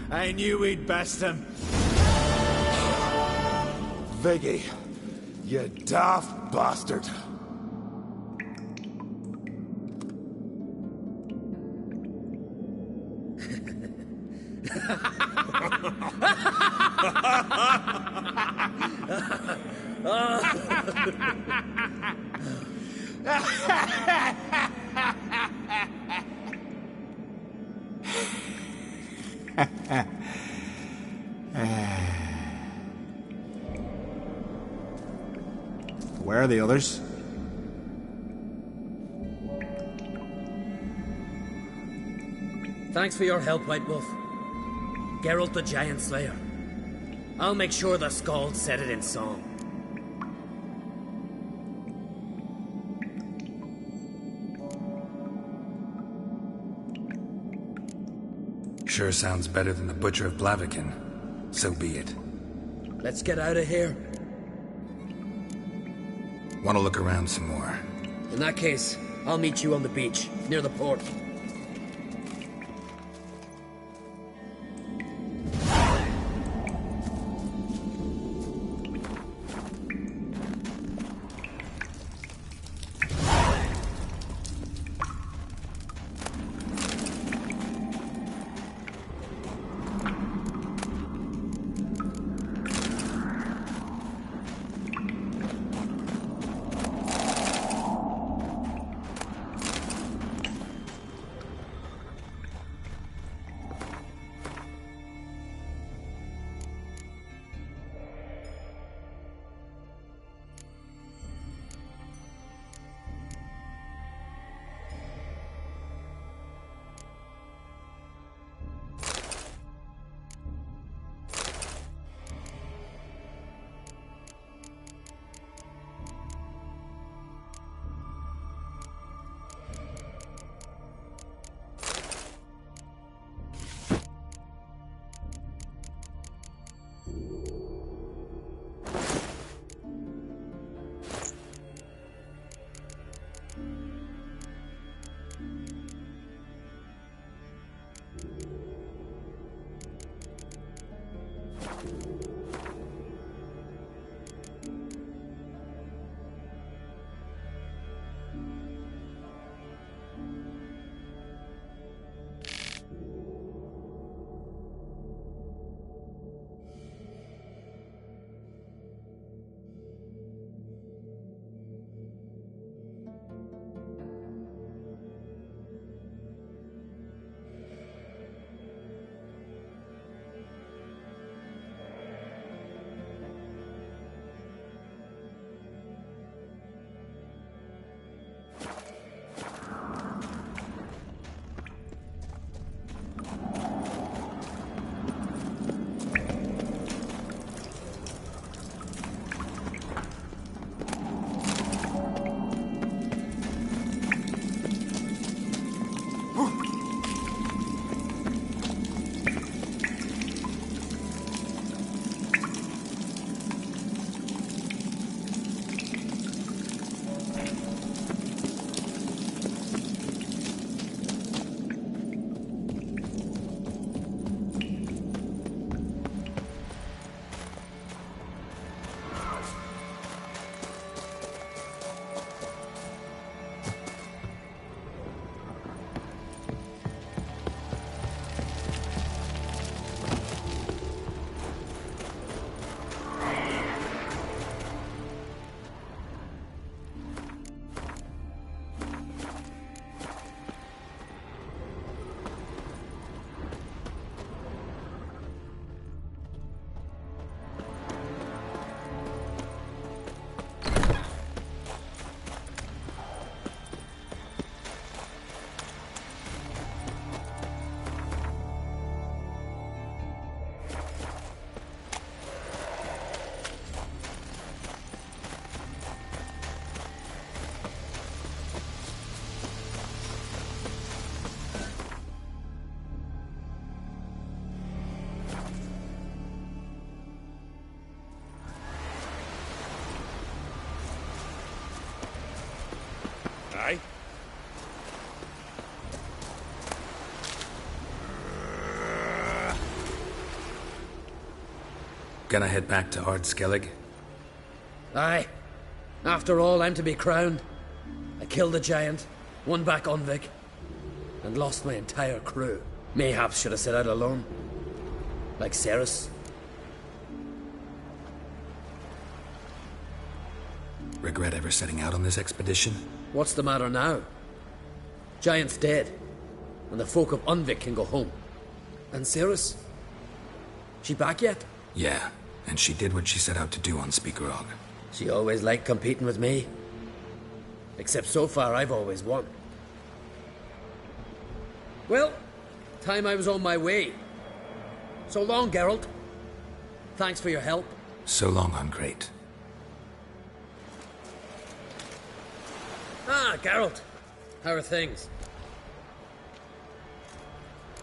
I knew we'd best him. Viggy, you daft bastard. Where are the others? Thanks for your help, White Wolf. Geralt the Giant Slayer. I'll make sure the Scald said it in song. Sure sounds better than the Butcher of Blaviken. So be it. Let's get out of here. Want to look around some more? In that case, I'll meet you on the beach, near the port. Aye? Gonna head back to Ard Skellig? Aye. After all, I'm to be crowned. I killed the giant, won back Unvik, and lost my entire crew. Mayhaps should have set out alone. Like Cerys. Regret ever setting out on this expedition? What's the matter now? Giant's dead, and the folk of Unvik can go home. And Cerys? She back yet? Yeah, and she did what she set out to do on Speakerog. She always liked competing with me. Except so far, I've always won. Well, time I was on my way. So long, Geralt. Thanks for your help. So long, Ungreat. Ah, Geralt. How are things?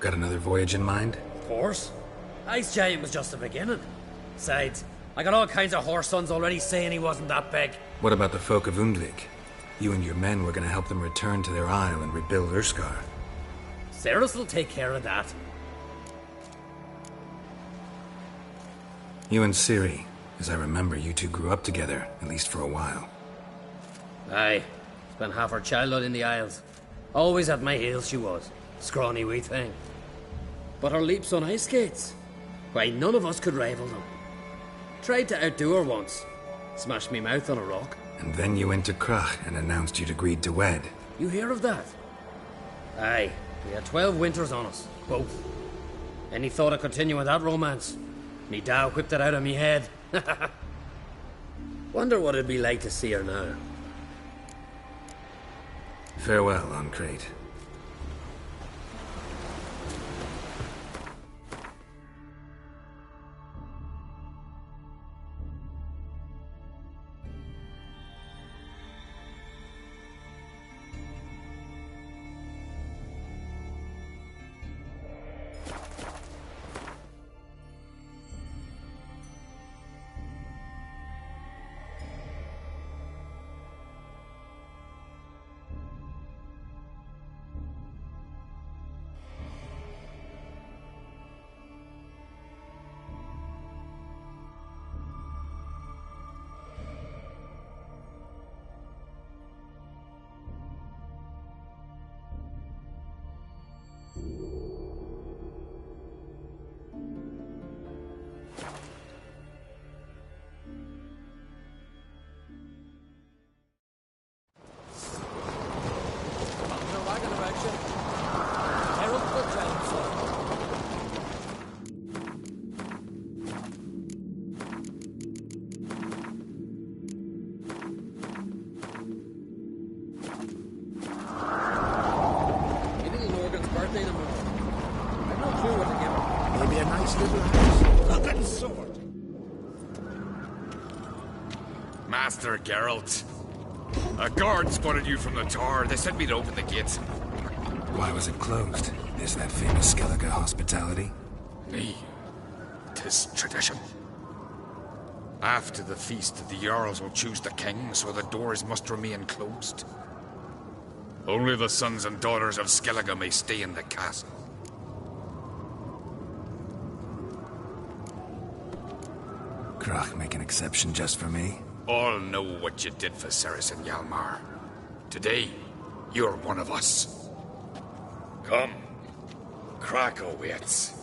Got another voyage in mind? Of course. Ice Giant was just the beginning. Besides, I got all kinds of horse sons already saying he wasn't that big. What about the folk of Undvik? You and your men were gonna help them return to their isle and rebuild Urskar. Cerys will take care of that. You and Ciri, as I remember, you two grew up together, at least for a while. Aye. Spent half her childhood in the Isles. Always at my heels she was. Scrawny wee thing. But her leaps on ice skates, why, none of us could rival them. Tried to outdo her once. Smashed me mouth on a rock. And then you went to Krach and announced you'd agreed to wed. You hear of that? Aye. We had 12 winters on us, both. Any thought of continuing that romance? Me Dow whipped it out of me head. Wonder what it'd be like to see her now. Farewell, Ancrate. Master Geralt. A guard spotted you from the tower. They sent me to open the gate. Why was it closed? Is that famous Skellige hospitality? Me. 'Tis tradition. After the feast, the Jarls will choose the king, so the doors must remain closed. Only the sons and daughters of Skellige may stay in the castle. Krach make an exception just for me? All know what you did for Cerys and Hjalmar. Today, you're one of us. Come. Krakow waits.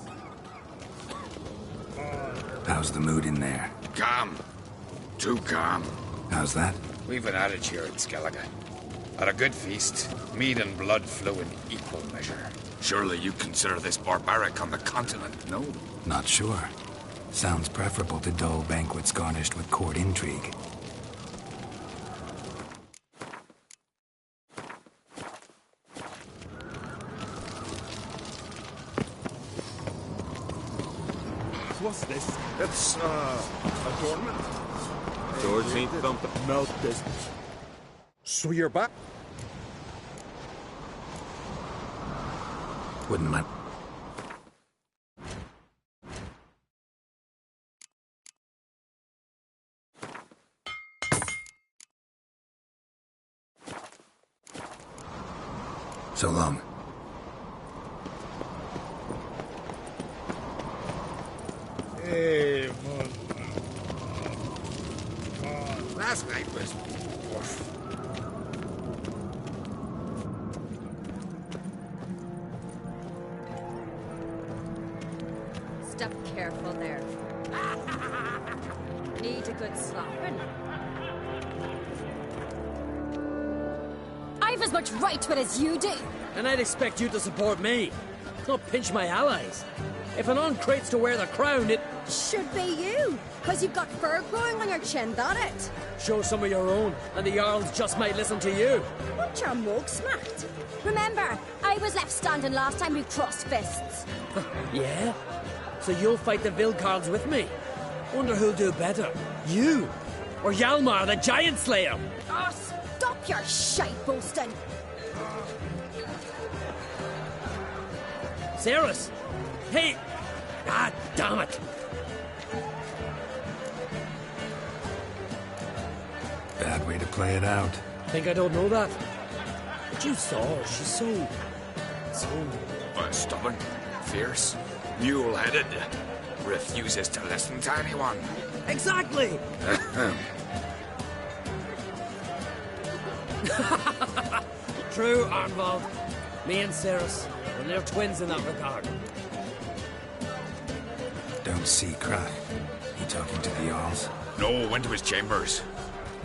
How's the mood in there? Calm. Too calm. How's that? We've an adage here in Skellige. At a good feast, mead and blood flow in equal measure. Surely you consider this barbaric on the continent, no? Not sure. Sounds preferable to dull banquets garnished with court intrigue. What's this? It's, adornment. George ain't thumping. Mouth business. So you're back? Wouldn't mind. So long. Hey, last night was rough. Step careful there. Need a good slopping. I've as much right to it as you do. And I'd expect you to support me, not pinch my allies. If an Ancrate's to wear the crown, it should be you, because you've got fur growing on your chin, that it? Show some of your own, and the Jarls just might listen to you. Want your mug smacked? Remember, I was left standing last time we crossed fists. Yeah? So you'll fight the Vilcards with me? Wonder who'll do better, you or Hjalmar the Giant Slayer? Oh, stop your shite boasting. Ceres! Hey! Ah, damn it! Bad way to play it out. Think I don't know that? But you saw her. She's so... Stubborn, fierce, mule-headed, refuses to listen to anyone. Exactly! True, Arnvald. Me and Ceres, well, they're twins in that regard. Don't see Crack. He talking to the Jarls? No, went to his chambers.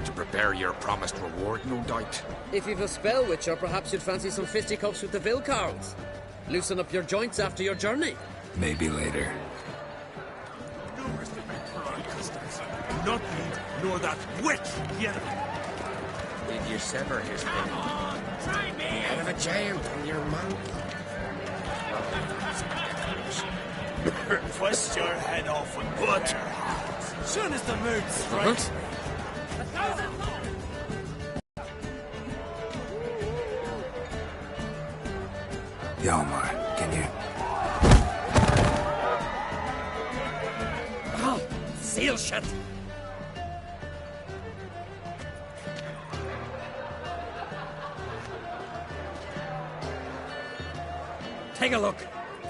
To prepare your promised reward, no doubt. If you've a spell, Witcher, perhaps you'd fancy some fisticuffs with the Vilcarls. Loosen up your joints after your journey. Maybe later. Not me, nor that witch yet. Did you sever his head? Try me! Head of a giant on your mouth. Twist your head off with butter. Soon as the mood strikes me. Hjalmar, can you... Oh, seal shut! Take a look.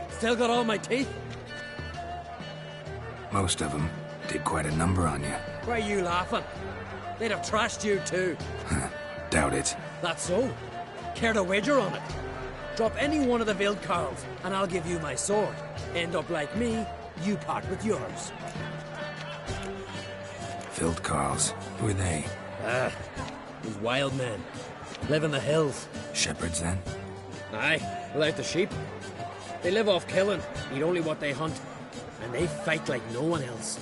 Still got all my teeth? Most of them did quite a number on you. Why are you laughing? They'd have trashed you too. Doubt it. That's so. Care to wager on it? Drop any one of the Vilcarls, and I'll give you my sword. End up like me, you part with yours. Vilcarls, who are they? These wild men. Live in the hills. Shepherds, then? Aye, without the sheep. They live off killing, eat only what they hunt, and they fight like no one else.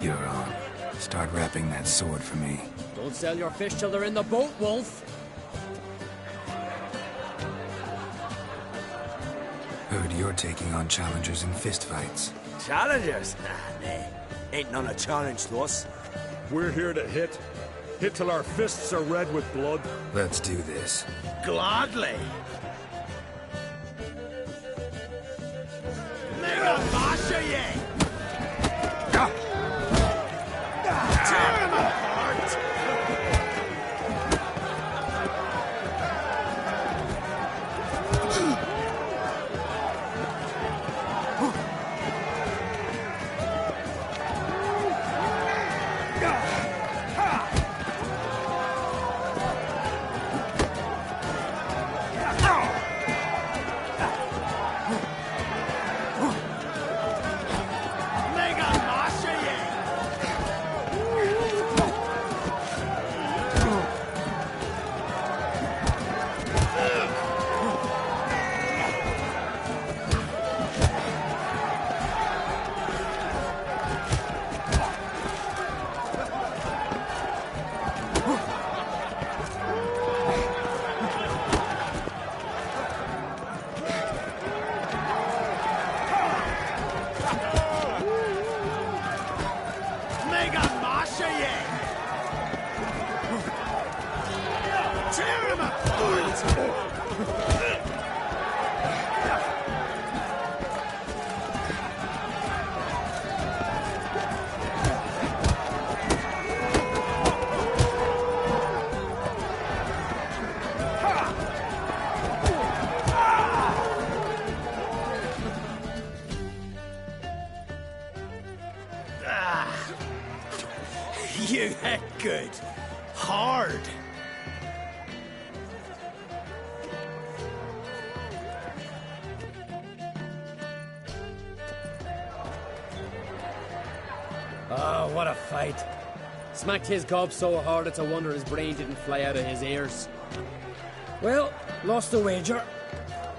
You're on. Start wrapping that sword for me. Don't sell your fish till they're in the boat, Wolf. Heard you're taking on challengers in fistfights. Challengers? Nah, nay. Ain't none a challenge to us. We're here to hit. Hit till our fists are red with blood. Let's do this. Gladly. Mega Masha, ye! Tear him apart! You hit good. Hard. Oh, what a fight. Smacked his gob so hard it's a wonder his brain didn't fly out of his ears. Well, lost the wager.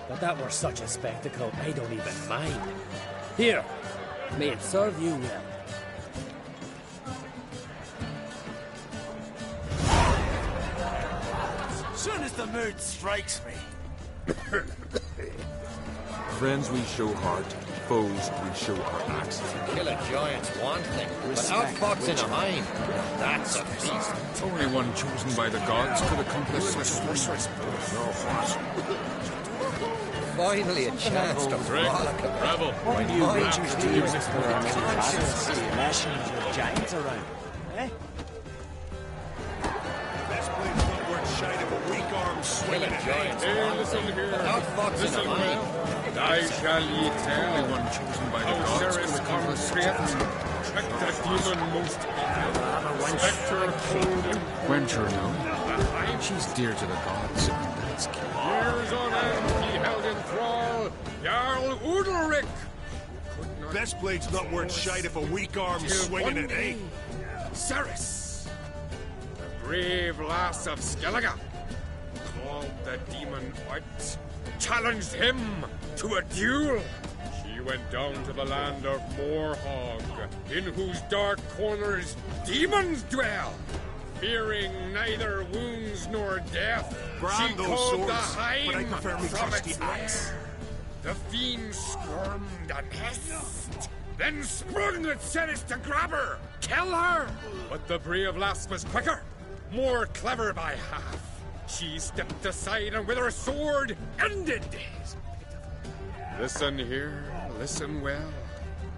But that were such a spectacle, I don't even mind. Here, may it serve you well. Soon as the mood strikes me. Friends we show heart, foes we show our axes. Kill a giant's one thing, but outfoxing a hind, that's a feast. Only one chosen by the gods could accomplish such Finally a chance to frolic about. Rebel. What do you rangers do if there are many battles, lessons with giants around? Eh? Best blade's not worth shite if a weak arm swinging at giants. Hey, listen here. Listen well. I shall ye tell One chosen by the how gods Ceres could accomplish constrained checked the demon most Spectre cold. Wencher, no. She's dear to the gods, and that's key. Years on end he held in thrall Jarl Udalric. Best blade's not worth shite if a weak arm swinging at eight. Ceres, the brave lass of Skellige, called the demon out, challenged him to a duel. She went down to the land of Morhog, in whose dark corners demons dwell. Fearing neither wounds nor death, Grand she those called swords, the but I Heim prefer me from trusty its axe. lair. The fiend squirmed and hissed, then sprung at Ceres to grab her, kill her. But the brave lass was quicker, more clever by half. She stepped aside and with her sword ended his. Listen here, listen well.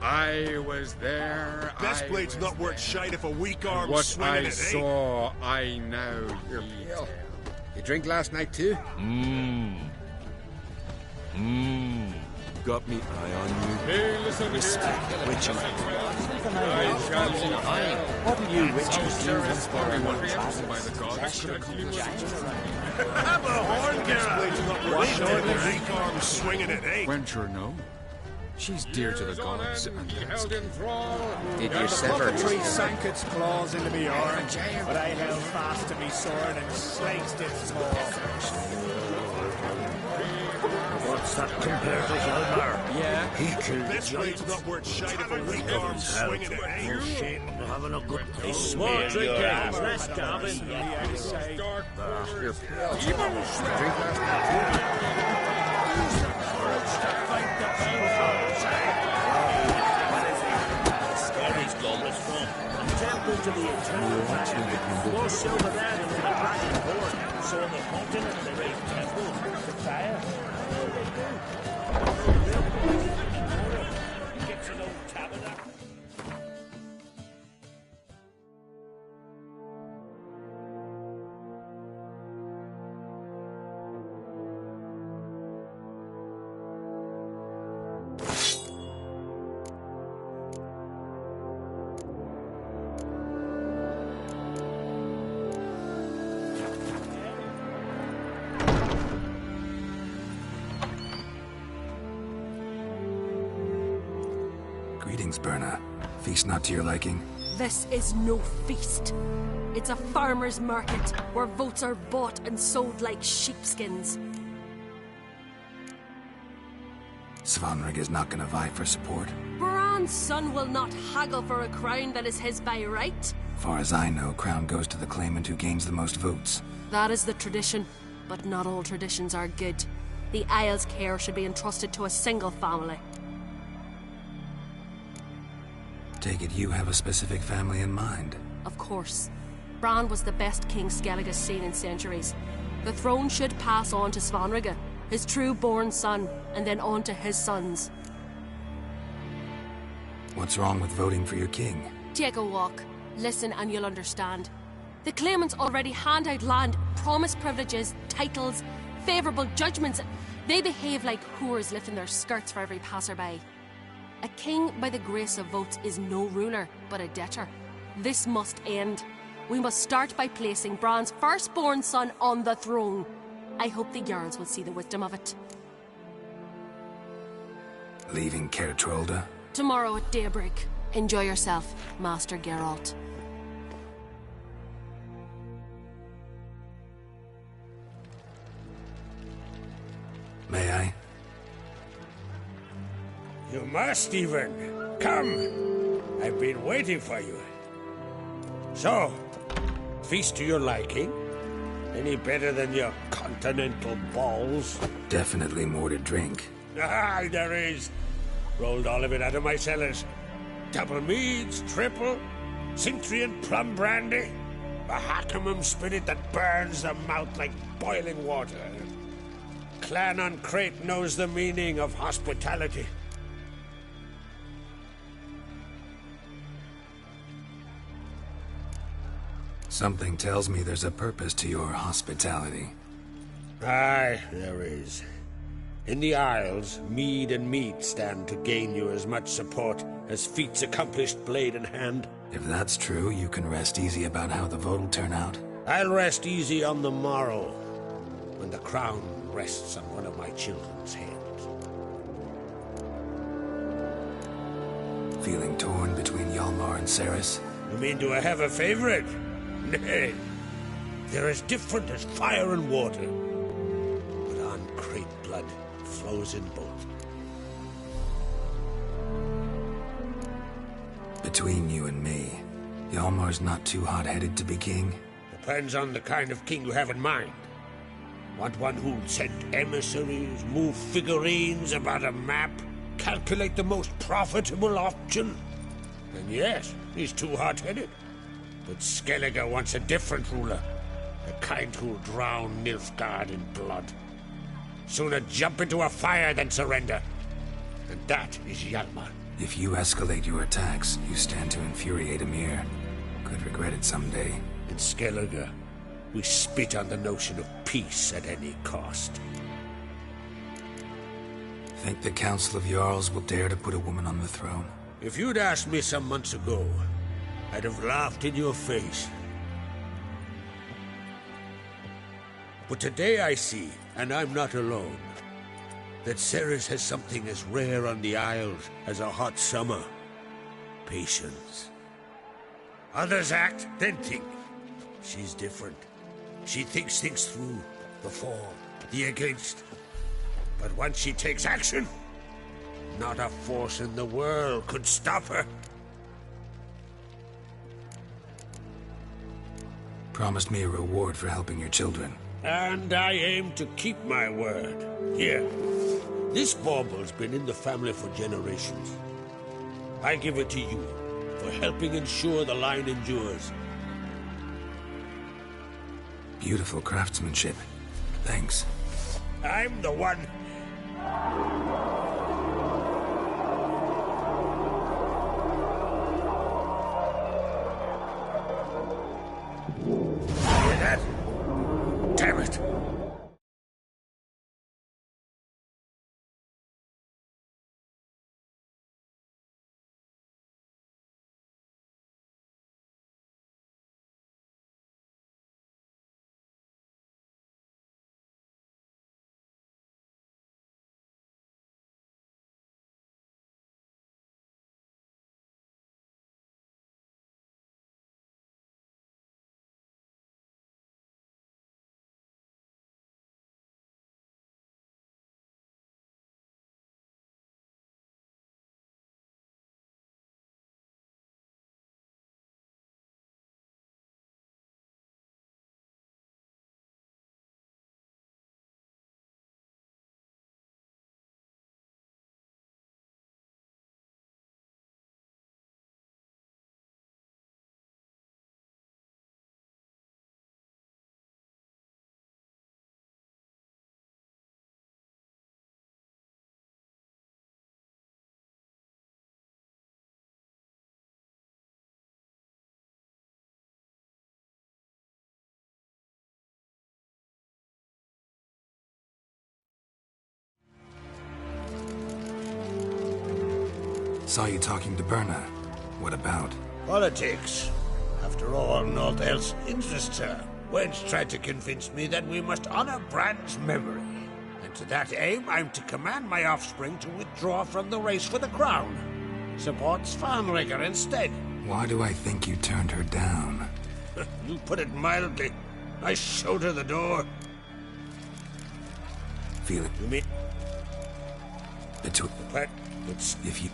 I was there. Best blade's not worth shite if a weak arm What swinging I at eight. saw, I now ye tell. You drink last night too? Got me eye on you. Hey, listen here. Witches. I shall ye tell. What'll you witches do Ceres when very there are much no by the battles, gods possession could of accomplish giants around? Have a horn, Best blade's not worth shite if a weak arm swinging at eight. Wencher, no. She's dear to the gods, and He that's held key. in thrall. Did you sever his Tree head? sank its claws into me arm, but I held fast to me sword and sliced its maw. What's that compared to Hjalmar? Yeah. He killed the Best blade's giants. not worth shite if a weak arm swinging at eight. No shame in having a good place. Small drinking. Less Gavin. Dark corners. You're pale. Demon Drink last night too? Scary's gone is from. Temple to the eternal fire. More silver there than the dragon horn. So on the continent they raise temple to fire. Gets an old tabernacle. Greetings, Berna. Feast not to your liking? This is no feast. It's a farmer's market where votes are bought and sold like sheepskins. Svanrig is not gonna vie for support. Bran's son will not haggle for a crown that is his by right. Far as I know, crown goes to the claimant who gains the most votes. That is the tradition, but not all traditions are good. The Isle's care should be entrusted to a single family. Take it you have a specific family in mind. Of course. Bran was the best king Skellige's seen in centuries. The throne should pass on to Svanrige, his true-born son, and then on to his sons. What's wrong with voting for your king? Take a walk. Listen and you'll understand. The claimants already hand out land, promise privileges, titles, favourable judgments. They behave like whores lifting their skirts for every passerby. A king by the grace of votes is no ruler, but a debtor. This must end. We must start by placing Bran's firstborn son on the throne. I hope the Jarls will see the wisdom of it. Leaving Caer Trolda? Tomorrow at daybreak. Enjoy yourself, Master Geralt. May I? You must, even. Come. I've been waiting for you. So, feast to your liking? Any better than your continental balls? Definitely more to drink. Ah, there is. Rolled all of it out of my cellars. Double meads, triple, Cintrian plum brandy, a Hackamum spirit that burns the mouth like boiling water. clan on Crete knows the meaning of hospitality. Something tells me there's a purpose to your hospitality. Aye, there is. In the Isles, mead and meat stand to gain you as much support as feats accomplished blade in hand. If that's true, you can rest easy about how the vote'll turn out. I'll rest easy on the morrow, when the crown rests on one of my children's heads. Feeling torn between Hjalmar and Cerys? You mean do I have a favorite? Nay. They're as different as fire and water. But on Crete blood flows in both. Between you and me, Hjalmar's not too hot-headed to be king? Depends on the kind of king you have in mind. Want one who'll send emissaries, move figurines about a map, calculate the most profitable option? And yes, he's too hot-headed. But Skellige wants a different ruler. The kind who'll drown Nilfgaard in blood. Sooner jump into a fire than surrender. And that is Hjalmar. If you escalate your attacks, you stand to infuriate Emhyr. Could regret it someday. In Skellige, we spit on the notion of peace at any cost. Think the Council of Jarls will dare to put a woman on the throne? If you'd asked me some months ago, I'd have laughed in your face. But today I see, and I'm not alone, that Cerys has something as rare on the Isles as a hot summer. Patience. Others act, then think. She's different. She thinks things through, the for, the against. But once she takes action, not a force in the world could stop her. Promised me a reward for helping your children. And I aim to keep my word. Here, this bauble's been in the family for generations. I give it to you for helping ensure the line endures. Beautiful craftsmanship. Thanks. I'm the one. Hear that? Damn it! Saw you talking to Birna. What about? Politics. After all, naught else interests her. Wench tried to convince me that we must honor Brand's memory. And to that aim, I'm to command my offspring to withdraw from the race for the crown. Support Svanrigger instead. Why do I think you turned her down? You put it mildly. I showed her the door. Feeling... You mean... Between... But... If you...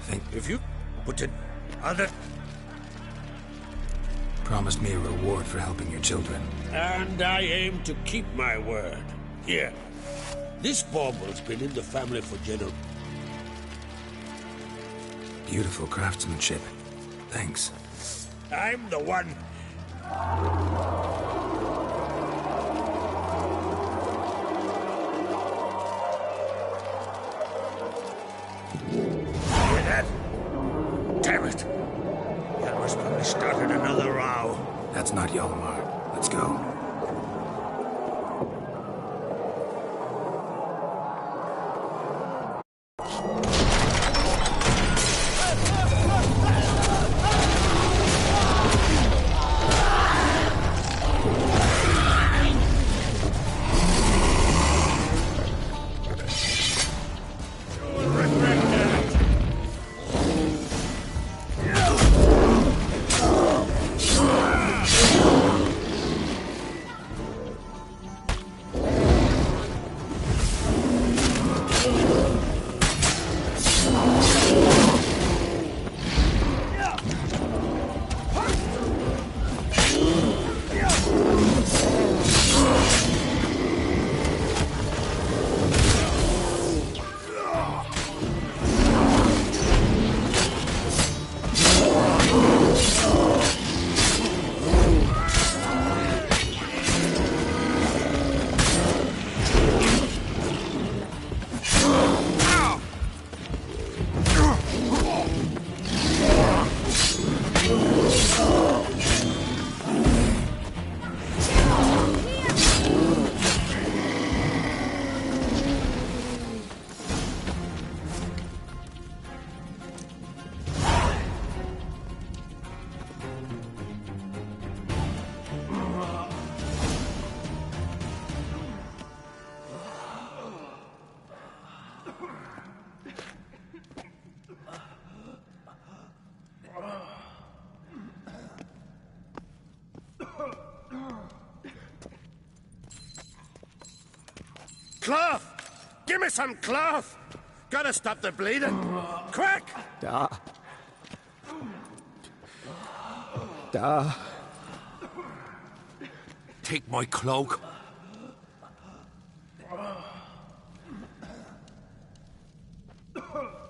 Think... If you... Put it... Other... Promised me a reward for helping your children. And I aim to keep my word. Here. This bauble's been in the family for generations. Beautiful craftsmanship. Thanks. I'm the one. it. Hjalmar's probably started another row. That's not Hjalmar. Let's go. Cloth! Give me some cloth! Gotta stop the bleeding! Quick! Da. Da. Take my cloak.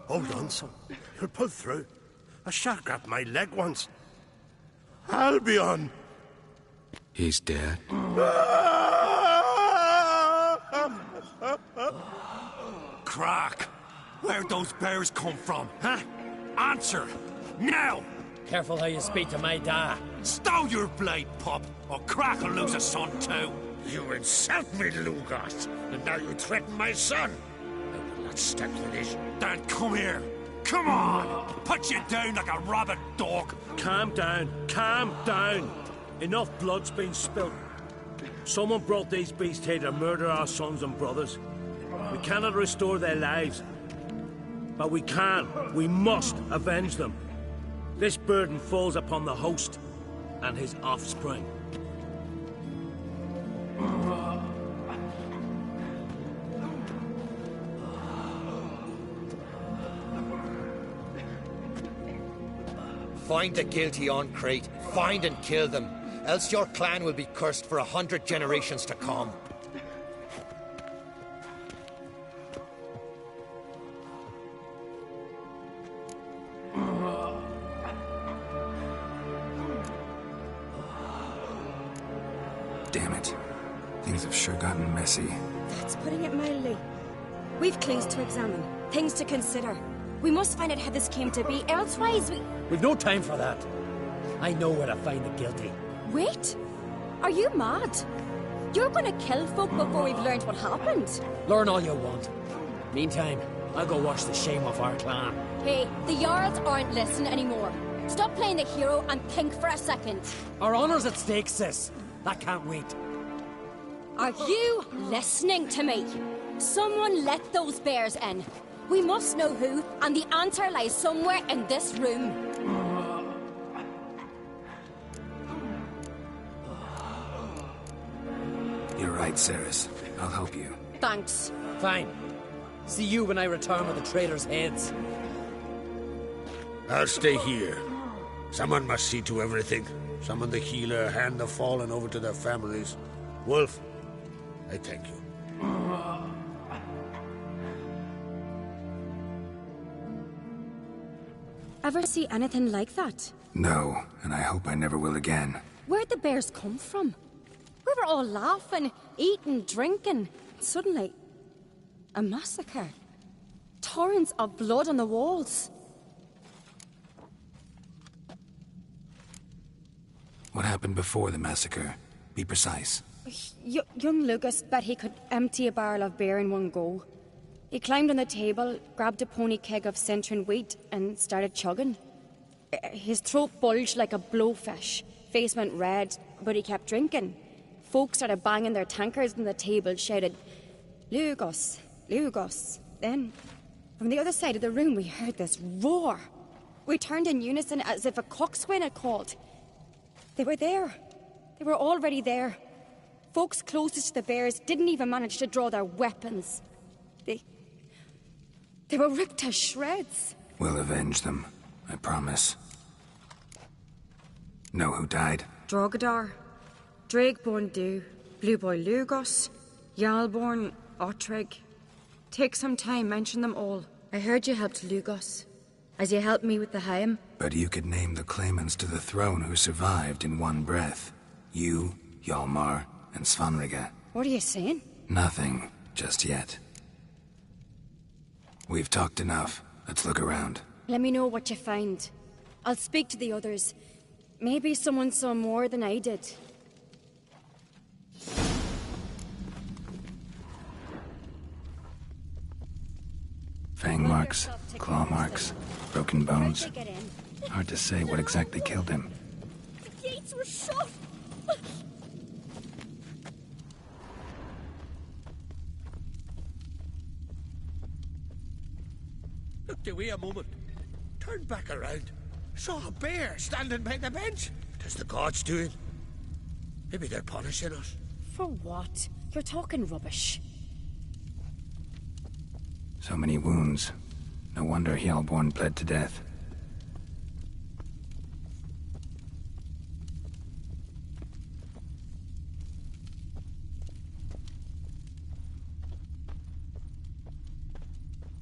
Hold on, son. You'll pull through. A shark grabbed my leg once. Albion! He's dead. Crack! Where'd those bears come from, huh? Answer! Now! Careful how you speak to my da. Stow your blade, pup, or Crack will lose a son too. You insult me, Lugas, and now you threaten my son. I will not stand for this. Then come here. Come on! Put you down like a rabid dog. Calm down. Calm down. Enough blood's been spilt. Someone brought these beasts here to murder our sons and brothers. We cannot restore their lives. But we can. We must avenge them. This burden falls upon the host and his offspring. Find the guilty on Crate. Find and kill them. Else your clan will be cursed for 100 generations to come. Damn it. Things have sure gotten messy. That's putting it mildly. We've clues to examine, things to consider. We must find out how this came to be, elsewise We've no time for that. I know where to find the guilty. Wait! Are you mad? You're gonna kill folk before we've learned what happened? Learn all you want. Meantime, I'll go wash the shame off our clan. Hey, the Jarls aren't listening anymore. Stop playing the hero and think for a second. Our honor's at stake, sis. That can't wait. Are you listening to me? Someone let those bears in. We must know who, and the answer lies somewhere in this room. You're right, Cerys. I'll help you. Thanks. Fine. See you when I return with the traitors' heads. I'll stay here. Someone must see to everything. Summon the healer, hand the fallen over to their families. Wolf, I thank you. Ever see anything like that? No, and I hope I never will again. Where'd the bears come from? We were all laughing, eating, drinking. Suddenly, a massacre. Torrents of blood on the walls. What happened before the massacre? Be precise. Young Lucas bet he could empty a barrel of beer in one go. He climbed on the table, grabbed a pony keg of Centron wheat, and started chugging. His throat bulged like a blowfish, face went red, but he kept drinking. Folks started banging their tankards on the table, shouted, "Lugos, Lugos." Then, from the other side of the room, we heard this roar. We turned in unison as if a coxswain had called. They were there. They were already there. Folks closest to the bears didn't even manage to draw their weapons. They were ripped to shreds. We'll avenge them, I promise. Know who died? Drogadar, Drakeborn Du, Blue Boy Lugos, Jarlborn, Ottrig. Take some time, mention them all. I heard you helped Lugos, as you helped me with the Haim. But you could name the claimants to the throne who survived in one breath. You, Hjalmar, and Svanrige. What are you saying? Nothing, just yet. We've talked enough. Let's look around. Let me know what you find. I'll speak to the others. Maybe someone saw more than I did. Fang marks, claw marks, broken bones. Hard to say what exactly killed him. The gates were shut! Look the way a moment. Turned back around. Saw a bear standing by the bench. Tis the gods doing. Maybe they're punishing us. For what? You're talking rubbish. So many wounds. No wonder Hjalborn bled to death.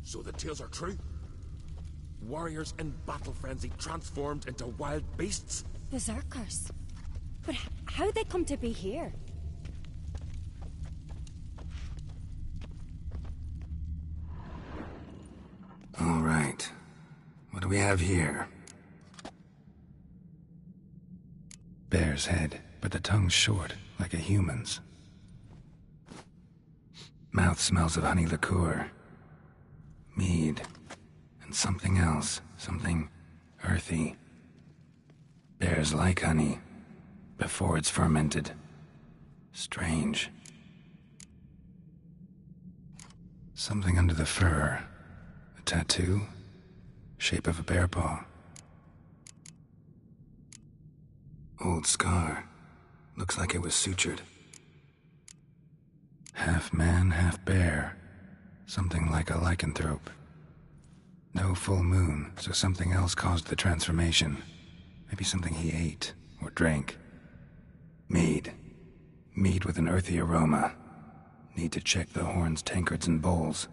So the tales are true? Warriors in battle frenzy transformed into wild beasts? Berserkers. But how'd they come to be here? All right. What do we have here? Bear's head, but the tongue's short, like a human's. Mouth smells of honey liqueur. Mead. And something else. Something earthy. Bears like honey. Before it's fermented. Strange. Something under the fur. A tattoo? Shape of a bear paw. Old scar. Looks like it was sutured. Half man, half bear. Something like a lycanthrope. No full moon, so something else caused the transformation. Maybe something he ate or drank. Mead. Mead with an earthy aroma. Need to check the horns, tankards, and bowls.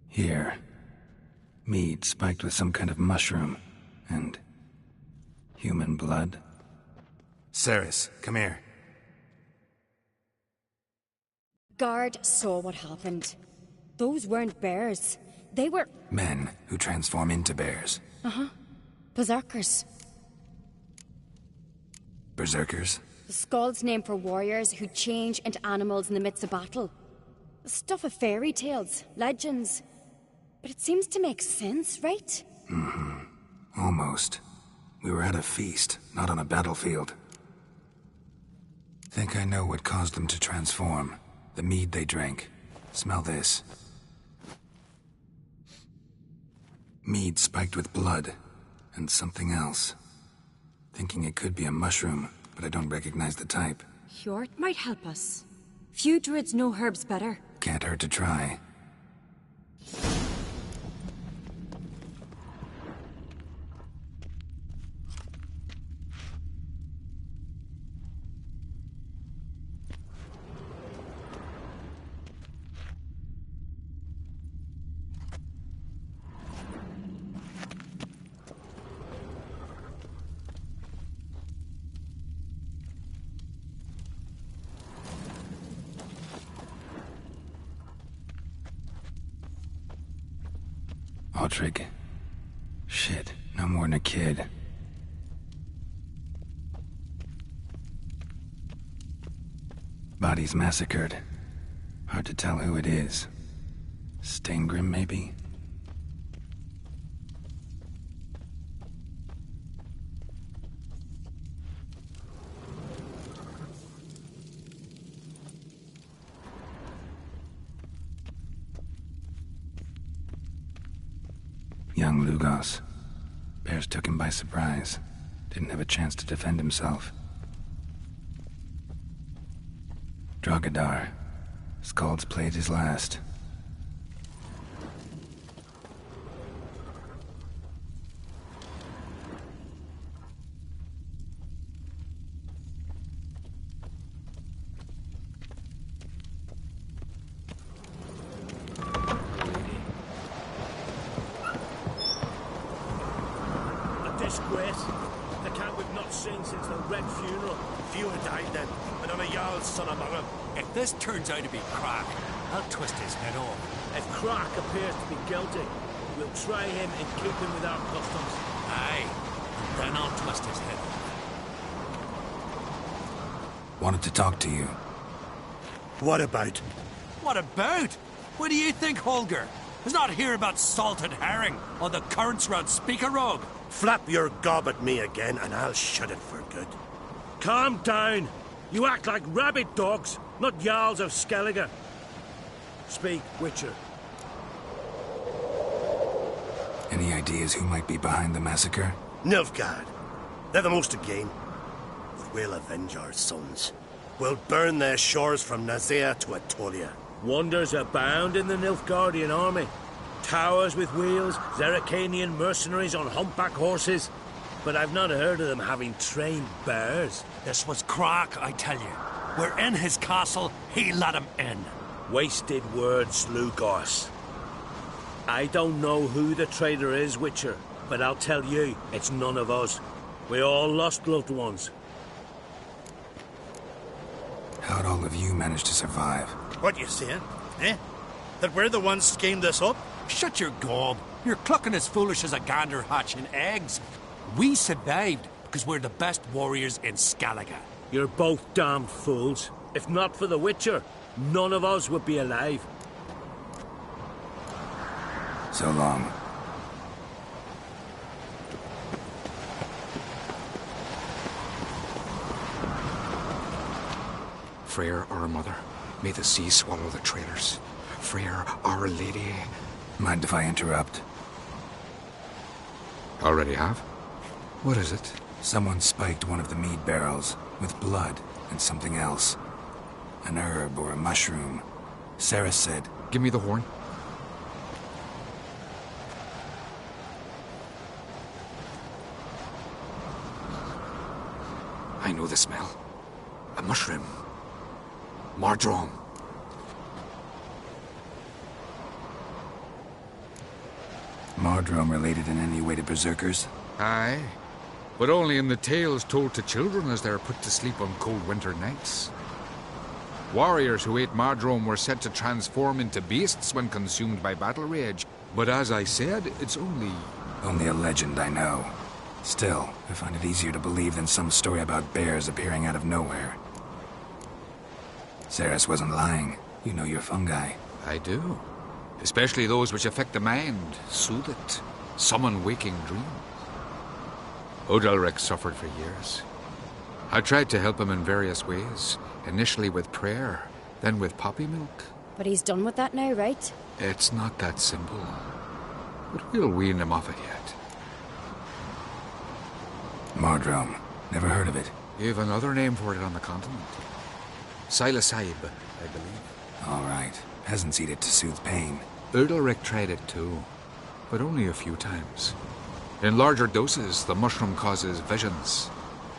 Here. Mead spiked with some kind of mushroom. And human blood. Ceres, come here. Guard saw what happened. Those weren't bears. They were... Men who transform into bears. Uh-huh. Berserkers. Berserkers? The Skald's name for warriors who change into animals in the midst of battle. Stuff of fairy tales, legends. But it seems to make sense, right? Mm-hmm. Almost. We were at a feast, not on a battlefield. Think I know what caused them to transform. The mead they drank. Smell this. Mead spiked with blood. And something else. Thinking it could be a mushroom, but I don't recognize the type. Hjort might help us. Few druids know herbs better. Can't hurt to try. Baldric. Shit, no more than a kid. Bodies massacred. Hard to tell who it is. Steingrim, maybe? Young Lugos. Bears took him by surprise. Didn't have a chance to defend himself. Drogadar. Skald's played his last. A disgrace. The camp we've not seen since the Red Funeral. Few had died then, and on a Jarl's son among them. If this turns out to be Crack, I'll twist his head off. If Crack appears to be guilty, we'll try him and keep him with our customs. Aye, and then I'll twist his head off. Wanted to talk to you. What about? What about? What do you think, Holger? Is not here about salted herring or the currents round Speakerog. Flap your gob at me again, and I'll shut it for good. Calm down. You act like rabid dogs, not Jarls of Skellige. Speak, Witcher. Any ideas who might be behind the massacre? Nilfgaard. They're the most to gain. But we'll avenge our sons. We'll burn their shores from Nazea to Atolia. Wonders abound in the Nilfgaardian army. Towers with wheels, Zerrikanian mercenaries on humpback horses. But I've not heard of them having trained bears. This was Crack, I tell you. We're in his castle, he let him in. Wasted words, Lugos. I don't know who the traitor is, Witcher, but I'll tell you, it's none of us. We all lost loved ones. How'd all of you manage to survive? What you saying? Eh? That we're the ones schemed this up? Shut your gob. You're clucking as foolish as a gander hatching eggs. We survived because we're the best warriors in Skellige. You're both damn fools. If not for the Witcher, none of us would be alive. So long. Freyr, our mother, may the sea swallow the traitors. Freyr, our lady. Mind if I interrupt? Already have? What is it? Someone spiked one of the mead barrels with blood and something else. An herb or a mushroom. Sarah said... Give me the horn. I know the smell. A mushroom. Mardrome. Mardrome related in any way to berserkers? Aye. But only in the tales told to children as they're put to sleep on cold winter nights. Warriors who ate Mardrome were said to transform into beasts when consumed by battle rage. But as I said, it's only... Only a legend, I know. Still, I find it easier to believe than some story about bears appearing out of nowhere. Ceres wasn't lying. You know your fungi. I do. Especially those which affect the mind, soothe it, summon waking dreams. Odalric suffered for years. I tried to help him in various ways, initially with prayer, then with poppy milk. But he's done with that now, right? It's not that simple. But we'll wean him off it yet. Mardrome. Never heard of it. You've another name for it on the continent. Silasib, I believe. All right. Peasants eat it to soothe pain. Udalric tried it too, but only a few times. In larger doses, the mushroom causes visions,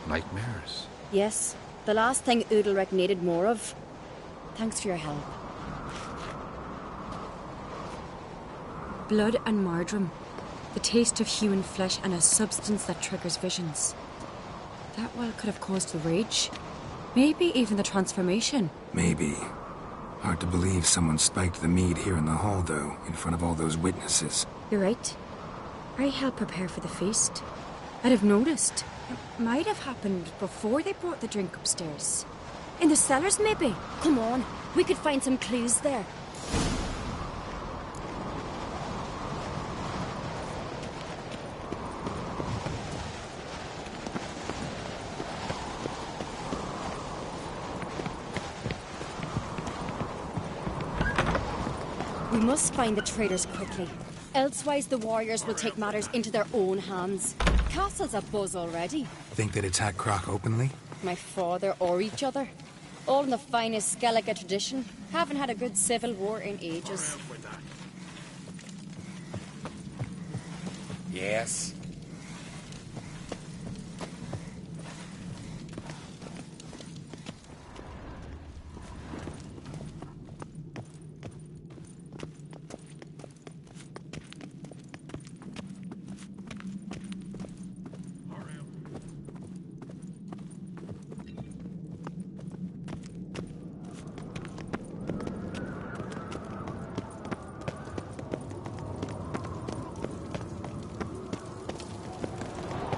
nightmares. Yes, the last thing Udalric needed more of. Thanks for your help. Blood and Mardrome. The taste of human flesh and a substance that triggers visions. That well could have caused the rage. Maybe even the transformation. Maybe. Hard to believe someone spiked the mead here in the hall, though, in front of all those witnesses. You're right. I helped prepare for the feast. I'd have noticed. It might have happened before they brought the drink upstairs. In the cellars, maybe? Come on, we could find some clues there. We must find the traitors quickly. Elsewise, the warriors will take matters into their own hands. Castle's abuzz already. Think they'd attack Croc openly? My father or each other. All in the finest Skellige tradition. Haven't had a good civil war in ages. Yes.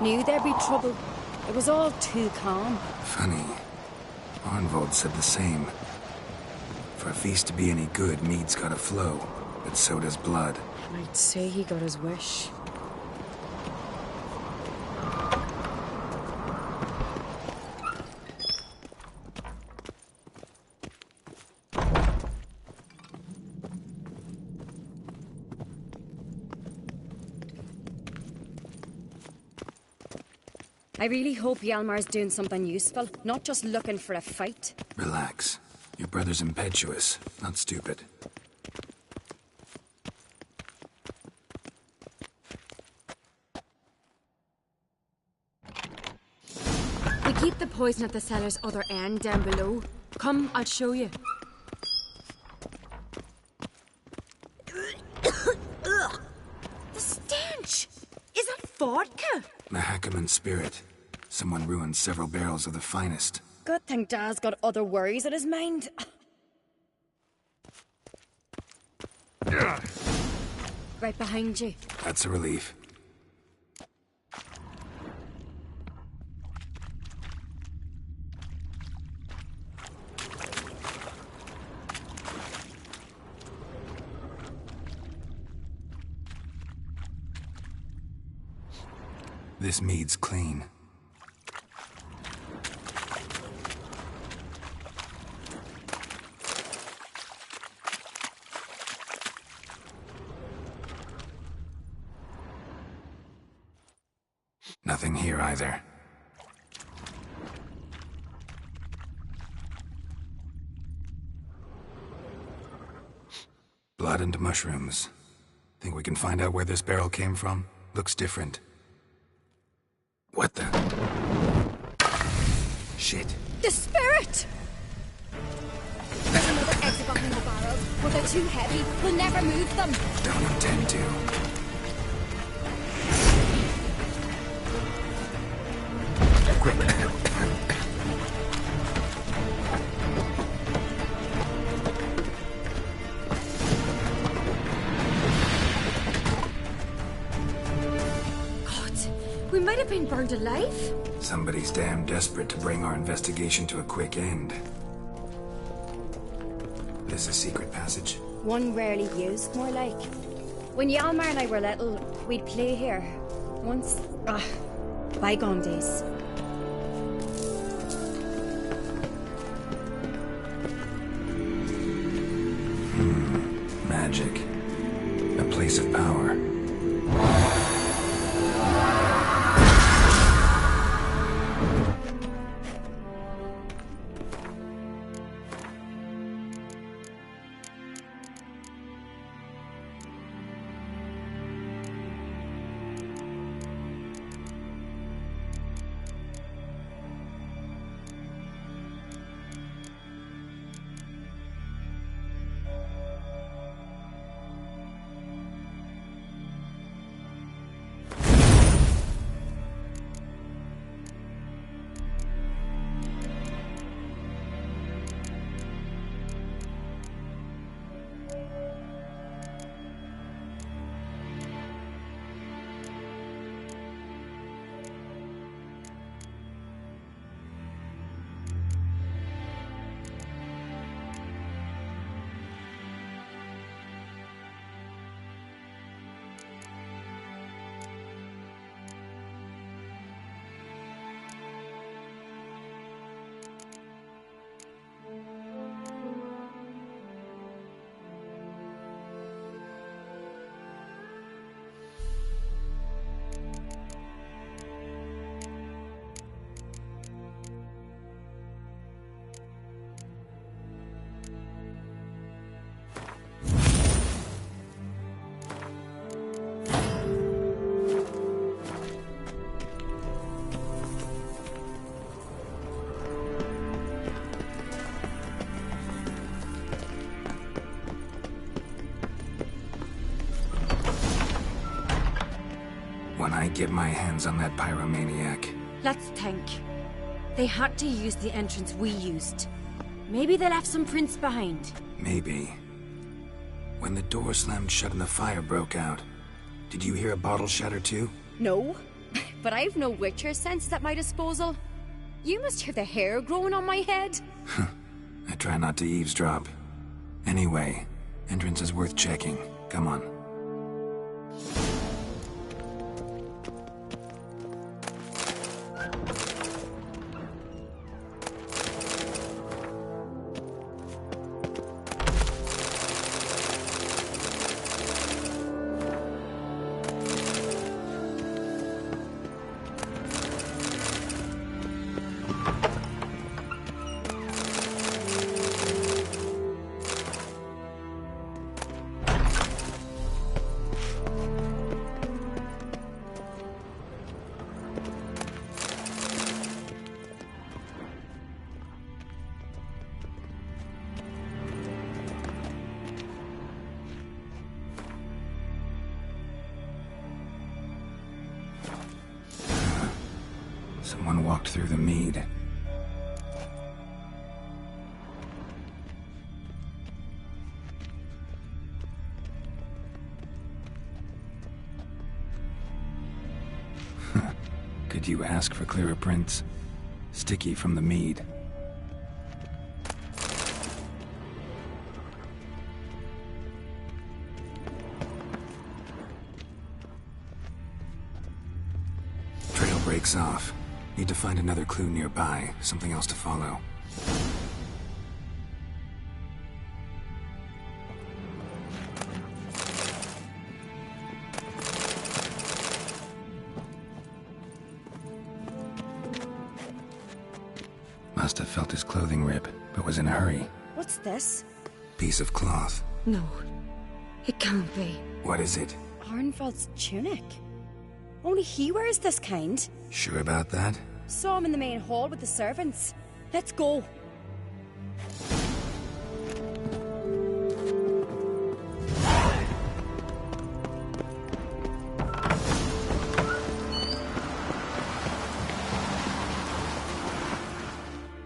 Knew there'd be trouble. It was all too calm. Funny. Arnvold said the same. For a feast to be any good, mead's gotta flow, but so does blood. I'd say he got his wish. I really hope Hjalmar's doing something useful, not just looking for a fight. Relax. Your brother's impetuous, not stupid. We keep the poison at the cellar's other end, down below. Come, I'll show you. The stench! Is that vodka? Mahakaman spirit. Someone ruined several barrels of the finest. Good thing Dad's got other worries on his mind. Right behind you. That's a relief. This mead's clean. Nothing here either. Blood and mushrooms. Think we can find out where this barrel came from? Looks different. What the? Shit. The spirit! There's another exit behind the barrels, but they're too heavy. We'll never move them. Don't intend to. Quick. We might have been burned alive. Somebody's damn desperate to bring our investigation to a quick end. This a secret passage? One rarely used, more like. When Hjalmar and I were little, we'd play here. Once... bygone days. Magic. A place of power. get my hands on that pyromaniac? Let's think. They had to use the entrance we used. Maybe they left some prints behind. Maybe. When the door slammed shut and the fire broke out, did you hear a bottle shatter too? No, but I've no Witcher senses at my disposal. You must hear the hair growing on my head. I try not to eavesdrop. Anyway, entrance is worth checking. Come on. Someone walked through the mead. Could you ask for clearer prints? Sticky from the mead. Trail breaks off. Need to find another clue nearby, something else to follow. Must have felt his clothing rip, but was in a hurry. What's this? Piece of cloth. No, it can't be. What is it? Arnvald's tunic. Only he wears this kind. Sure about that? Saw him in the main hall with the servants. Let's go.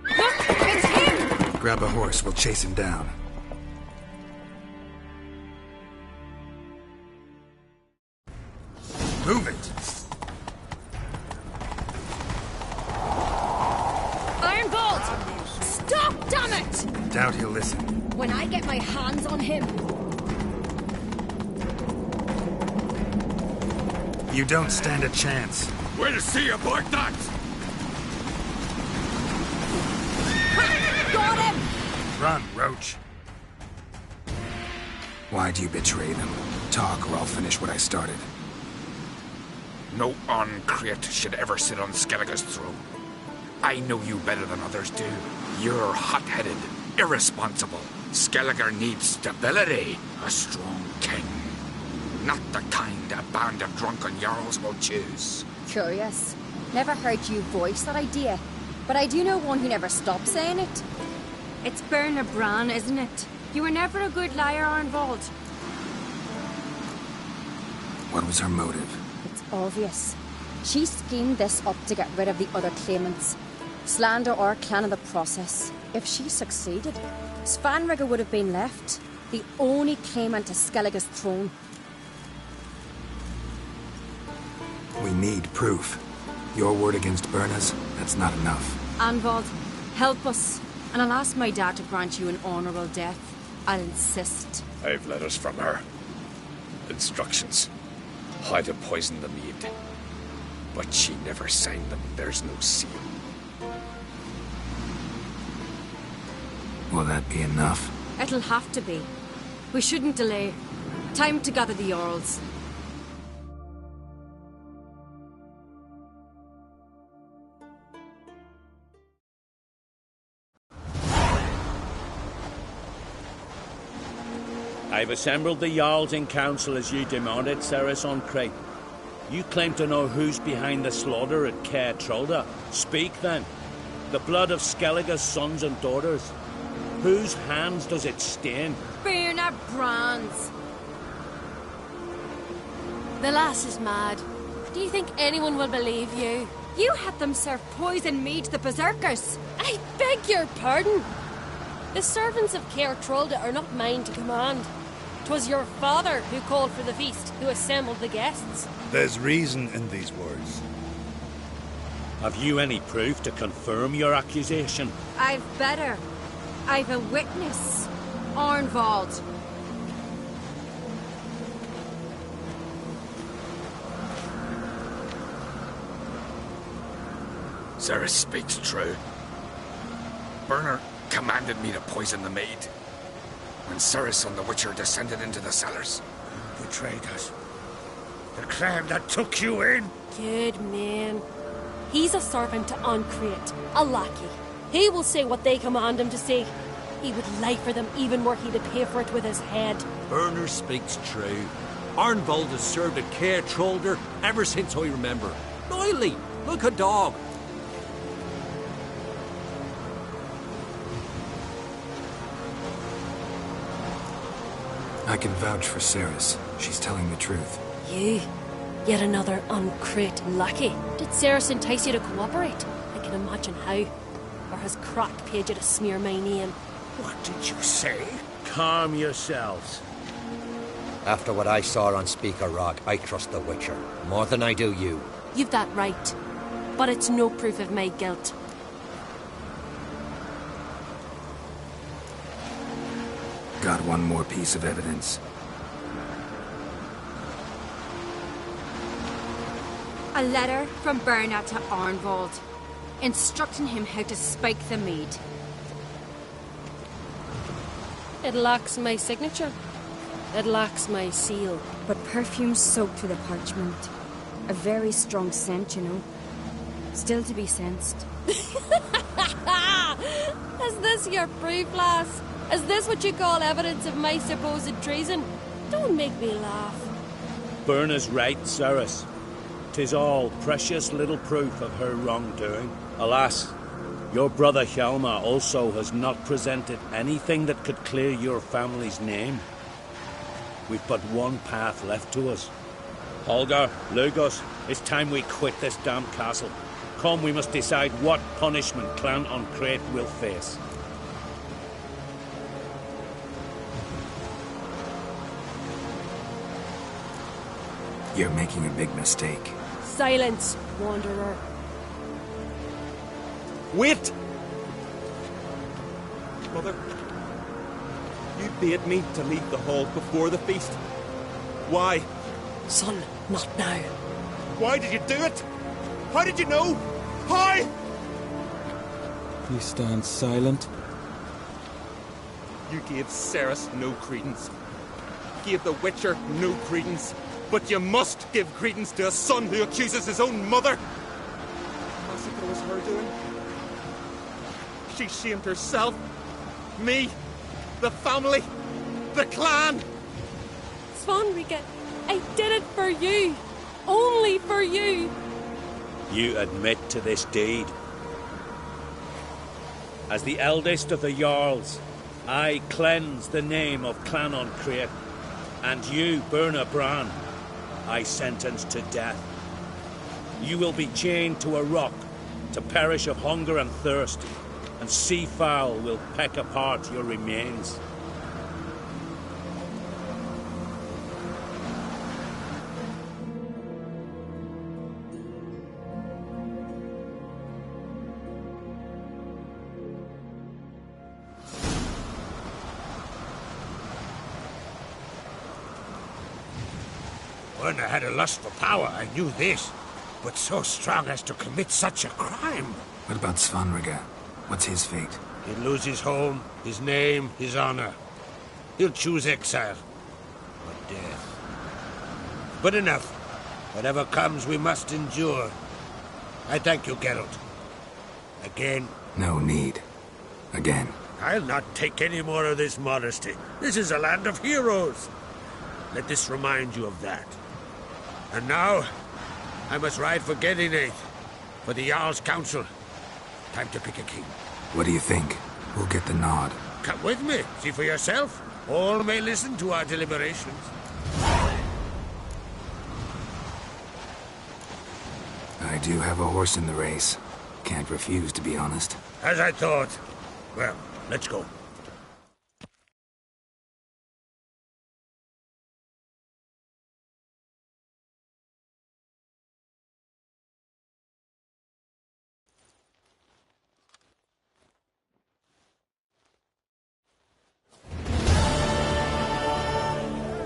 Look, it's him! Grab a horse, we'll chase him down. Move it! Ironbolt! Stop, damn it! Doubt he'll listen. When I get my hands on him. You don't stand a chance. We'll see about that! Ha! Got him! Run, Roach. Why'd you betray them? Talk or I'll finish what I started. No Oncreate should ever sit on Skellige's throne. I know you better than others do. You're hot-headed, irresponsible. Skellige needs stability, a strong king. Not the kind a band of drunken jarls will choose. Curious. Never heard you voice that idea, but I do know one who never stops saying it. It's Berna Bran, isn't it? You were never a good liar, Arnvald. What was her motive? It's obvious. She schemed this up to get rid of the other claimants. Slander our clan in the process. If she succeeded, Svanrige would have been left, the only claimant to Skellige's throne. We need proof. Your word against Berna's, that's not enough. Arnvald, help us, and I'll ask my dad to grant you an honourable death. I'll insist. I've letters from her. Instructions. How to poison the mead. But she never signed them. There's no seal. Will that be enough? It'll have to be. We shouldn't delay. Time to gather the Jarls. I've assembled the Jarls in council as you demanded, Cerys Oncreate. You claim to know who's behind the slaughter at Caer Trolda. Speak then. The blood of Skellige's sons and daughters. Whose hands does it stain? Berna Bran's. The lass is mad. Do you think anyone will believe you? You had them serve poison mead to the berserkers. I beg your pardon. The servants of Caer Trolda are not mine to command. 'Twas your father who called for the feast, who assembled the guests. There's reason in these words. Have you any proof to confirm your accusation? I've better. I've a witness. Arnvald. Cerys speaks true. Bernard commanded me to poison the maid when Cerys and the Witcher descended into the cellars. Betrayed us. The clan that took you in. Good man. He's a servant to Ancreate, a lackey. He will say what they command him to say. He would lie for them even were he to pay for it with his head. Bernard speaks true. Arnvald has served at Caer Trolder ever since I remember. Noily, look a dog. I can vouch for Cerys. She's telling the truth. You? Yet another Ancreate lackey. Did Cerys entice you to cooperate? I can imagine how. Or has Crack paid you to smear my name? What did you say? Calm yourselves. After what I saw on Speaker Rock, I trust the Witcher. More than I do you. You've that right. But it's no proof of my guilt. Got one more piece of evidence. A letter from Bernard to Arnvald, instructing him how to spike the mead. It lacks my signature. It lacks my seal. But perfume soaked through the parchment. A very strong scent, you know. Still to be sensed. Is this your proof, lass? Is this what you call evidence of my supposed treason? Don't make me laugh. Berna's right, Cerys. 'Tis all precious little proof of her wrongdoing. Alas, your brother Hjalmar also has not presented anything that could clear your family's name. We've but one path left to us. Holger, Lugos, it's time we quit this damned castle. Come, we must decide what punishment Clan Ancreate will face. You're making a big mistake. Silence, Wanderer. Wait! Mother, you bade me to leave the hall before the feast. Why? Son, not now. Why did you do it? How did you know? How? You stand silent. You gave Cerys no credence. Gave the Witcher no credence. But you must give credence to a son who accuses his own mother. As if it was her doing. She shamed herself, me, the family, the clan. Svanrige, I did it for you. Only for you. You admit to this deed. As the eldest of the Jarls, I cleanse the name of Clan Ancreate, and you, Berna Bran, I sentence to death. You will be chained to a rock to perish of hunger and thirst, and sea fowl will peck apart your remains. When I had a lust for power, I knew this. But so strong as to commit such a crime. What about Svanrige? What's his fate? He'll lose his home, his name, his honor. He'll choose exile. Or death. But enough. Whatever comes, we must endure. I thank you, Geralt. Again. No need. Again. I'll not take any more of this modesty. This is a land of heroes. Let this remind you of that. And now, I must ride for Gedinath, for the Jarl's Council. Time to pick a king. What do you think? Who'll get the nod? Come with me, see for yourself. All may listen to our deliberations. do have a horse in the race. Can't refuse, to be honest. As I thought. Well, let's go.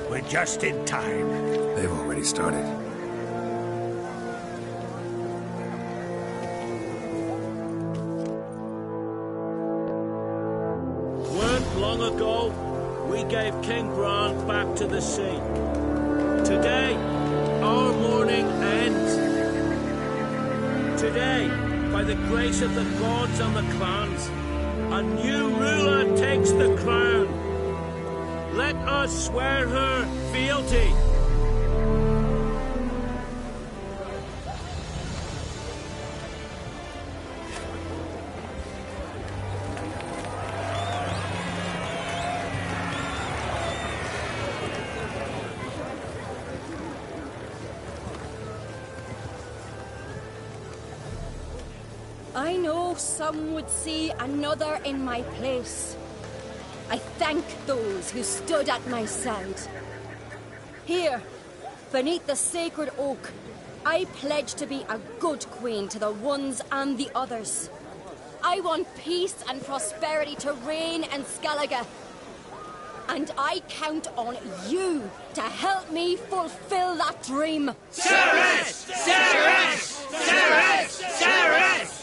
We're just in time. They've already started. Long ago, we gave King Bran back to the sea. Today, our mourning ends. Today, by the grace of the gods and the clans, a new ruler takes the crown. Let us swear her fealty. I know some would see another in my place. I thank those who stood at my side. Here, beneath the sacred oak, I pledge to be a good queen to the ones and the others. I want peace and prosperity to reign in Skellige. And I count on you to help me fulfill that dream. Cerys! Cerys! Cerys! Cerys!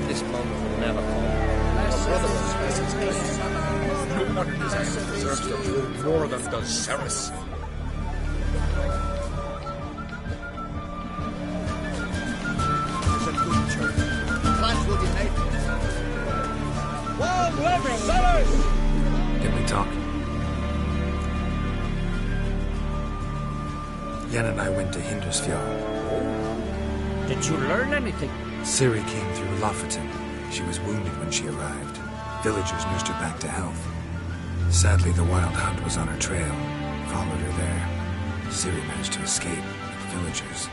This moment will never come. A brother was no one in this island deserves to rule more than does Cerys. There's a good church. Plans will be made. Long live Cerys! Can we talk? Yen and I went to Hindersfjord. Did you learn anything? Ciri came through Lofoten. She was wounded when she arrived. Villagers nursed her back to health. Sadly, the Wild Hunt was on her trail. Followed her there. Ciri managed to escape with the villagers.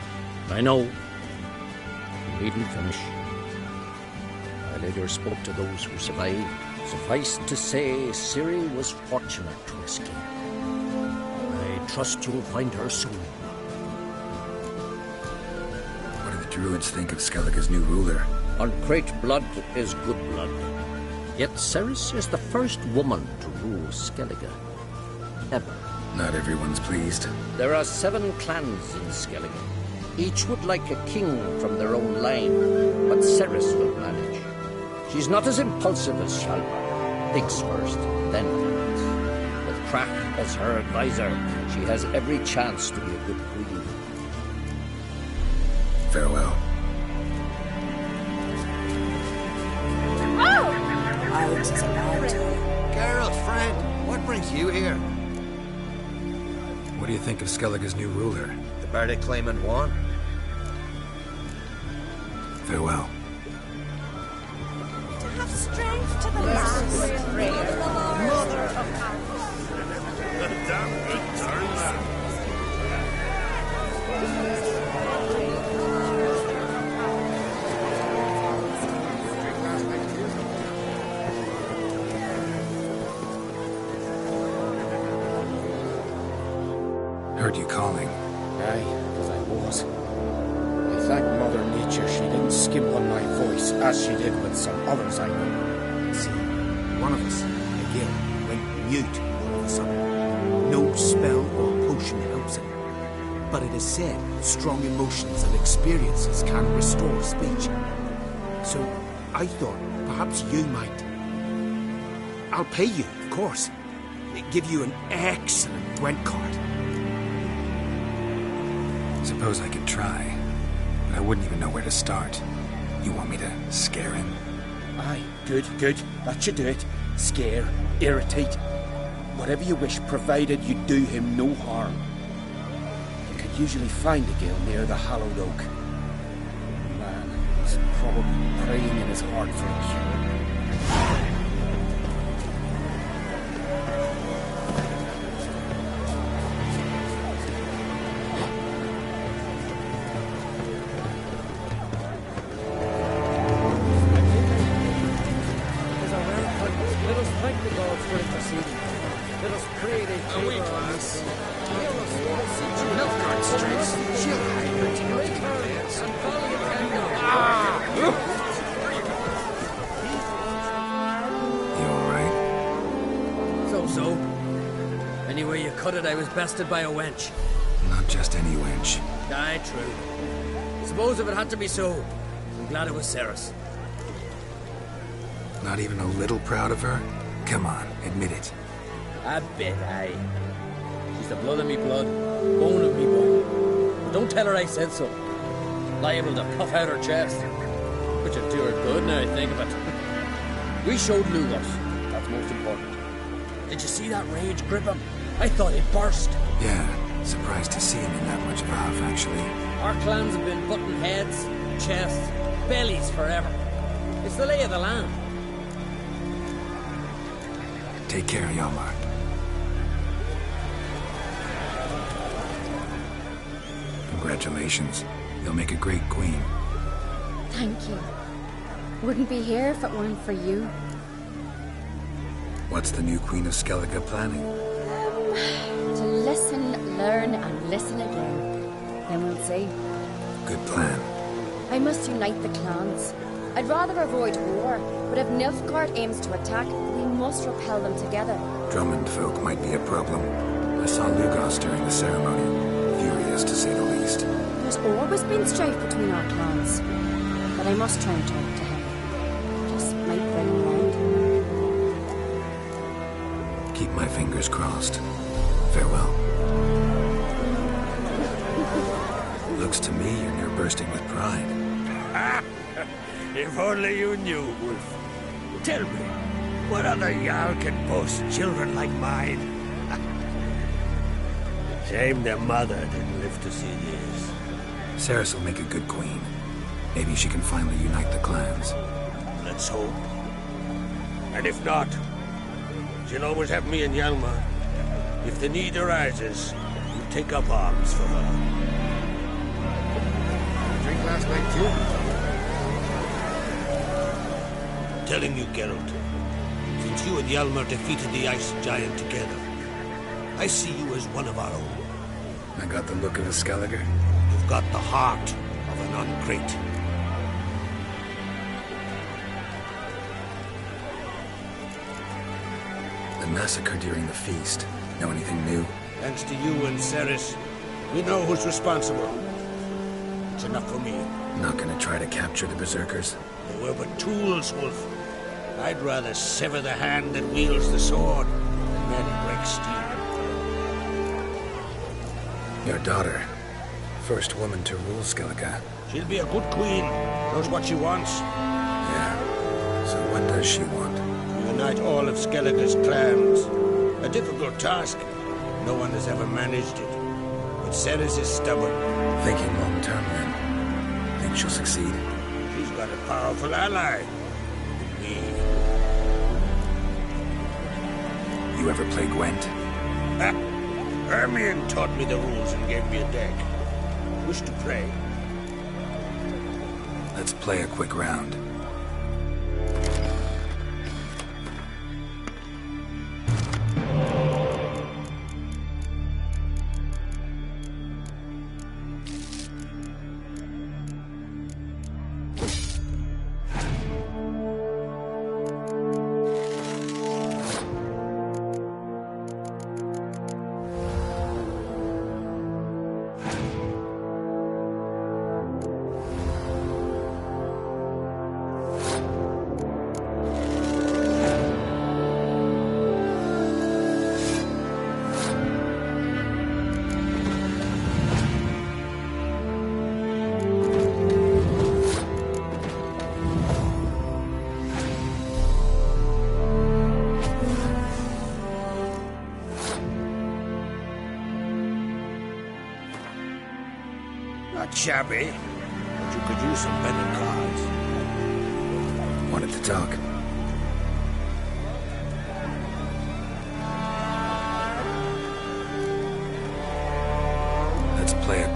I know. You needn't finish. I later spoke to those who survived. Suffice to say, Ciri was fortunate to escape. I trust you'll find her soon. Druids think of Skellige's new ruler. Uncrate blood is good blood. Yet Cerys is the first woman to rule Skellige. Ever. Not everyone's pleased. There are 7 clans in Skellige. Each would like a king from their own line, but Cerys will manage. She's not as impulsive as Shalvar. Thinks first, then acts. With Crach as her advisor, she has every chance to be a good queen. Farewell. Geralt, friend, what brings you here? What do you think of Skellige's new ruler? The Bardic claimant won. Farewell. To have strength to the last. Mother of ours. Damn good turn, lad. Heard you calling. Aye, as I was. I thank Mother Nature. sure she didn't skimp on my voice, as she did with some others I know. See, one of us, again, went mute all of a sudden. No spell or potion helps him. But it is said strong emotions and experiences can restore speech. So I thought perhaps you might. I'll pay you, of course. Give you an excellent Gwent card. Suppose I could try, but I wouldn't even know where to start. You want me to scare him? Aye, good. That should do it. Scare, irritate. Whatever you wish, provided you do him no harm. You could usually find a girl near the Hallowed Oak. Man, he's probably praying in his heart for a cure. I was bested by a wench. Not just any wench. Aye, true. Suppose if it had to be so, I'm glad it was Ceres. Not even a little proud of her? Come on, admit it. A bit, aye. She's the blood of me blood, bone of me bone. But don't tell her I said so. Liable to puff out her chest. Which would do her good now I think of it. We showed Lugos. That's most important. Did you see that rage grip him? I thought he'd burst. Yeah, surprised to see him in that much of a huff, actually. Our clans have been butting heads, chests, bellies forever. It's the lay of the land. Take care, Hjalmar. Congratulations. You'll make a great queen. Thank you. Wouldn't be here if it weren't for you. What's the new Queen of Skellige planning? To listen, learn, and listen again. Then we'll see. Good plan. I must unite the clans. I'd rather avoid war, but if Nilfgaard aims to attack, we must repel them together. Drummond folk might be a problem. I saw Lugos during the ceremony. Furious, to say the least. There's always been strife between our clans. But I must try and talk to him. Just might bring him round. Keep my fingers crossed. Farewell. Looks to me you're near bursting with pride. If only you knew, Wolf. Tell me, what other Jarl can boast children like mine? Shame their mother didn't live to see this. Ceres will make a good queen. Maybe she can finally unite the clans. Let's hope. And if not, she'll always have me and Hjalmar. If the need arises, you take up arms for her. Drink last night, too? Telling you, Geralt, since you and Hjalmar defeated the Ice Giant together, I see you as one of our own. I got the look of a Skelliger. You've got the heart of an Uncrate. The massacre during the feast. Know anything new? Thanks to you and Ceres, we know who's responsible. It's enough for me. Not gonna try to capture the Berserkers? They were but tools, Wolf. I'd rather sever the hand that wields the sword than then break steel. Your daughter. First woman to rule Skellige. She'll be a good queen. Knows what she wants. Yeah. So what does she want? To unite all of Skellige's clans. A difficult task. No one has ever managed it. But Ceres is stubborn. Thinking long term, then. Think she'll succeed? She's got a powerful ally. Me. You ever play Gwent? Hermione taught me the rules and gave me a deck. Wish to play? Let's play a quick round. shabby, but you could use some better cards. Wanted to talk. Let's play it.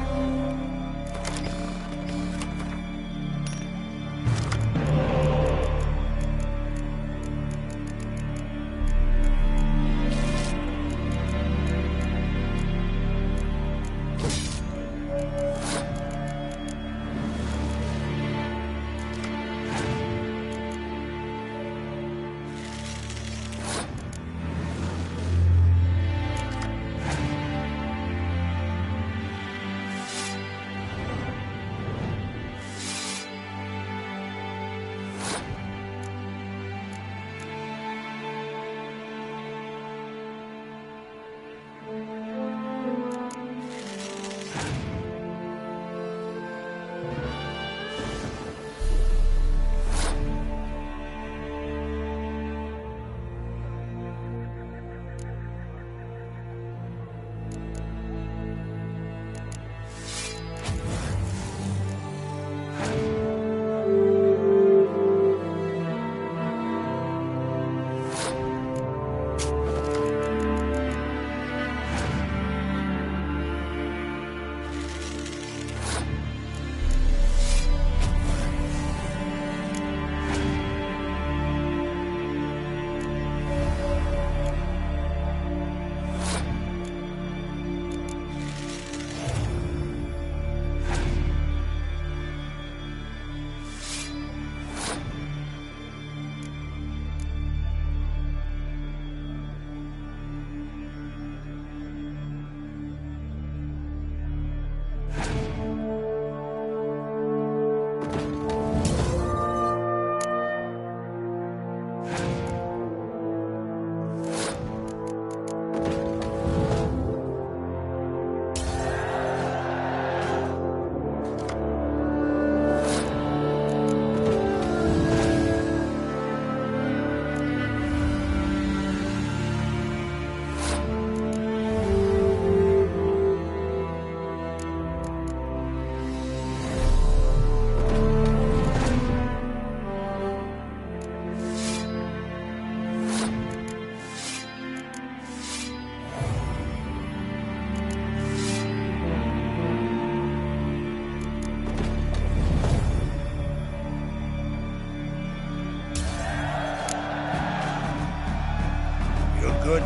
Good.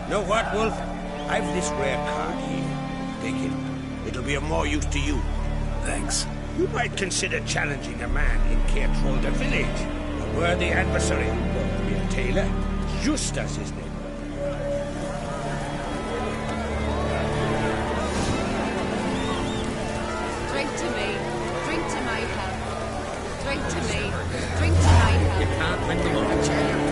Know what, Wolf? I've this rare card here. Take it. It'll be of more use to you. Thanks. You might consider challenging a man in Caertrolda village. A worthy adversary. A tailor. Justus, his name. Drink to me. Drink to my health. Drink to me. Drink to my health. You can't win them on a chair.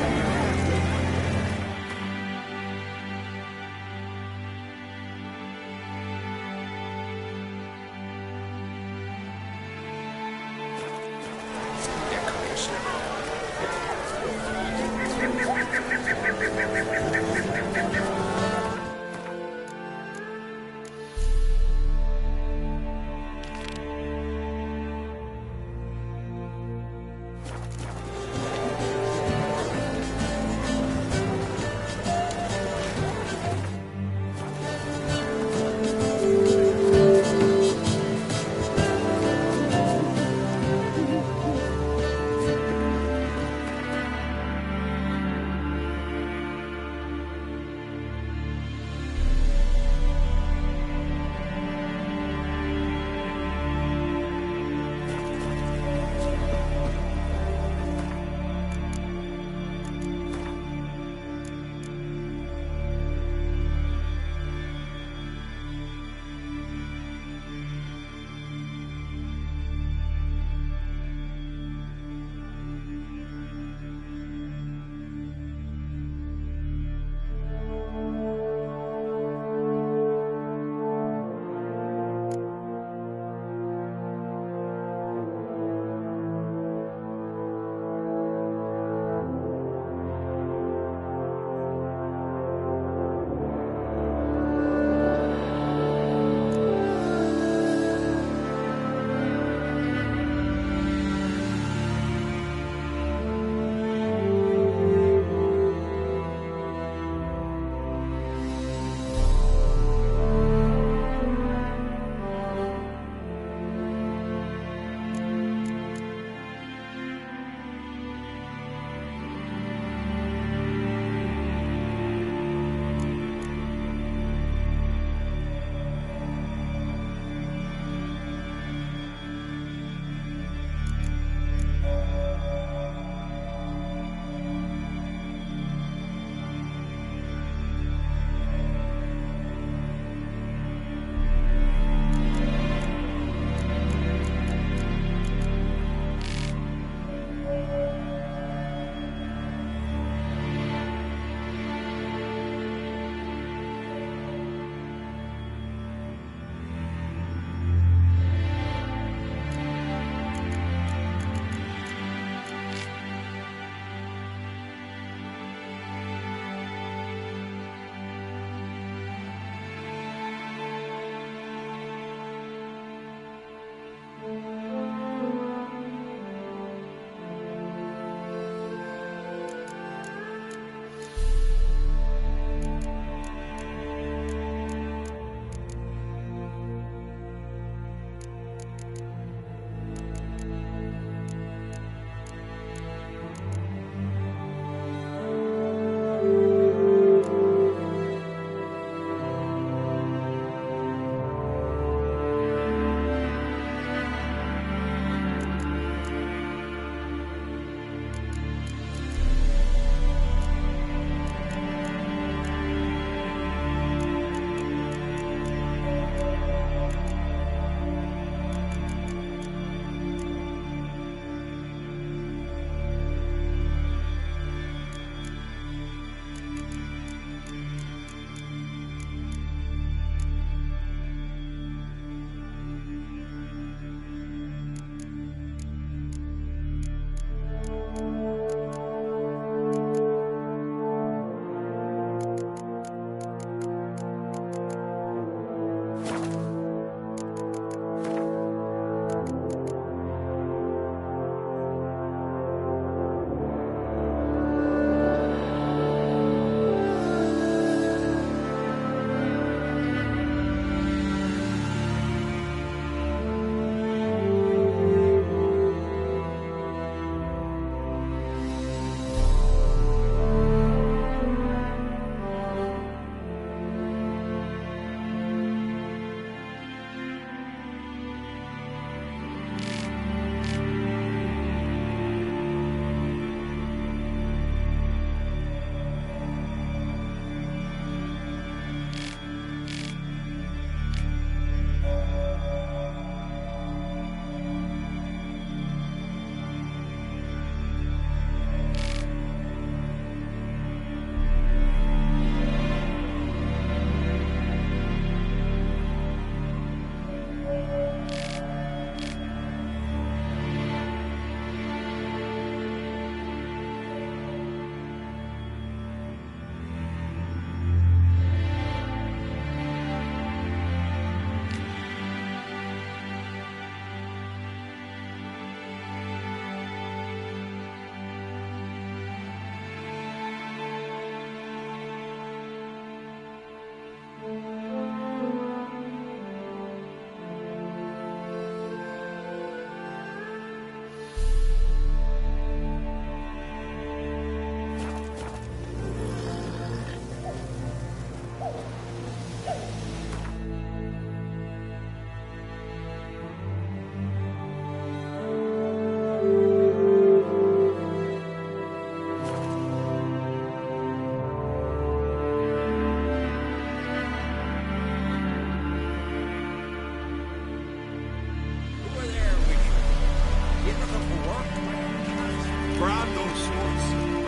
brand those swords.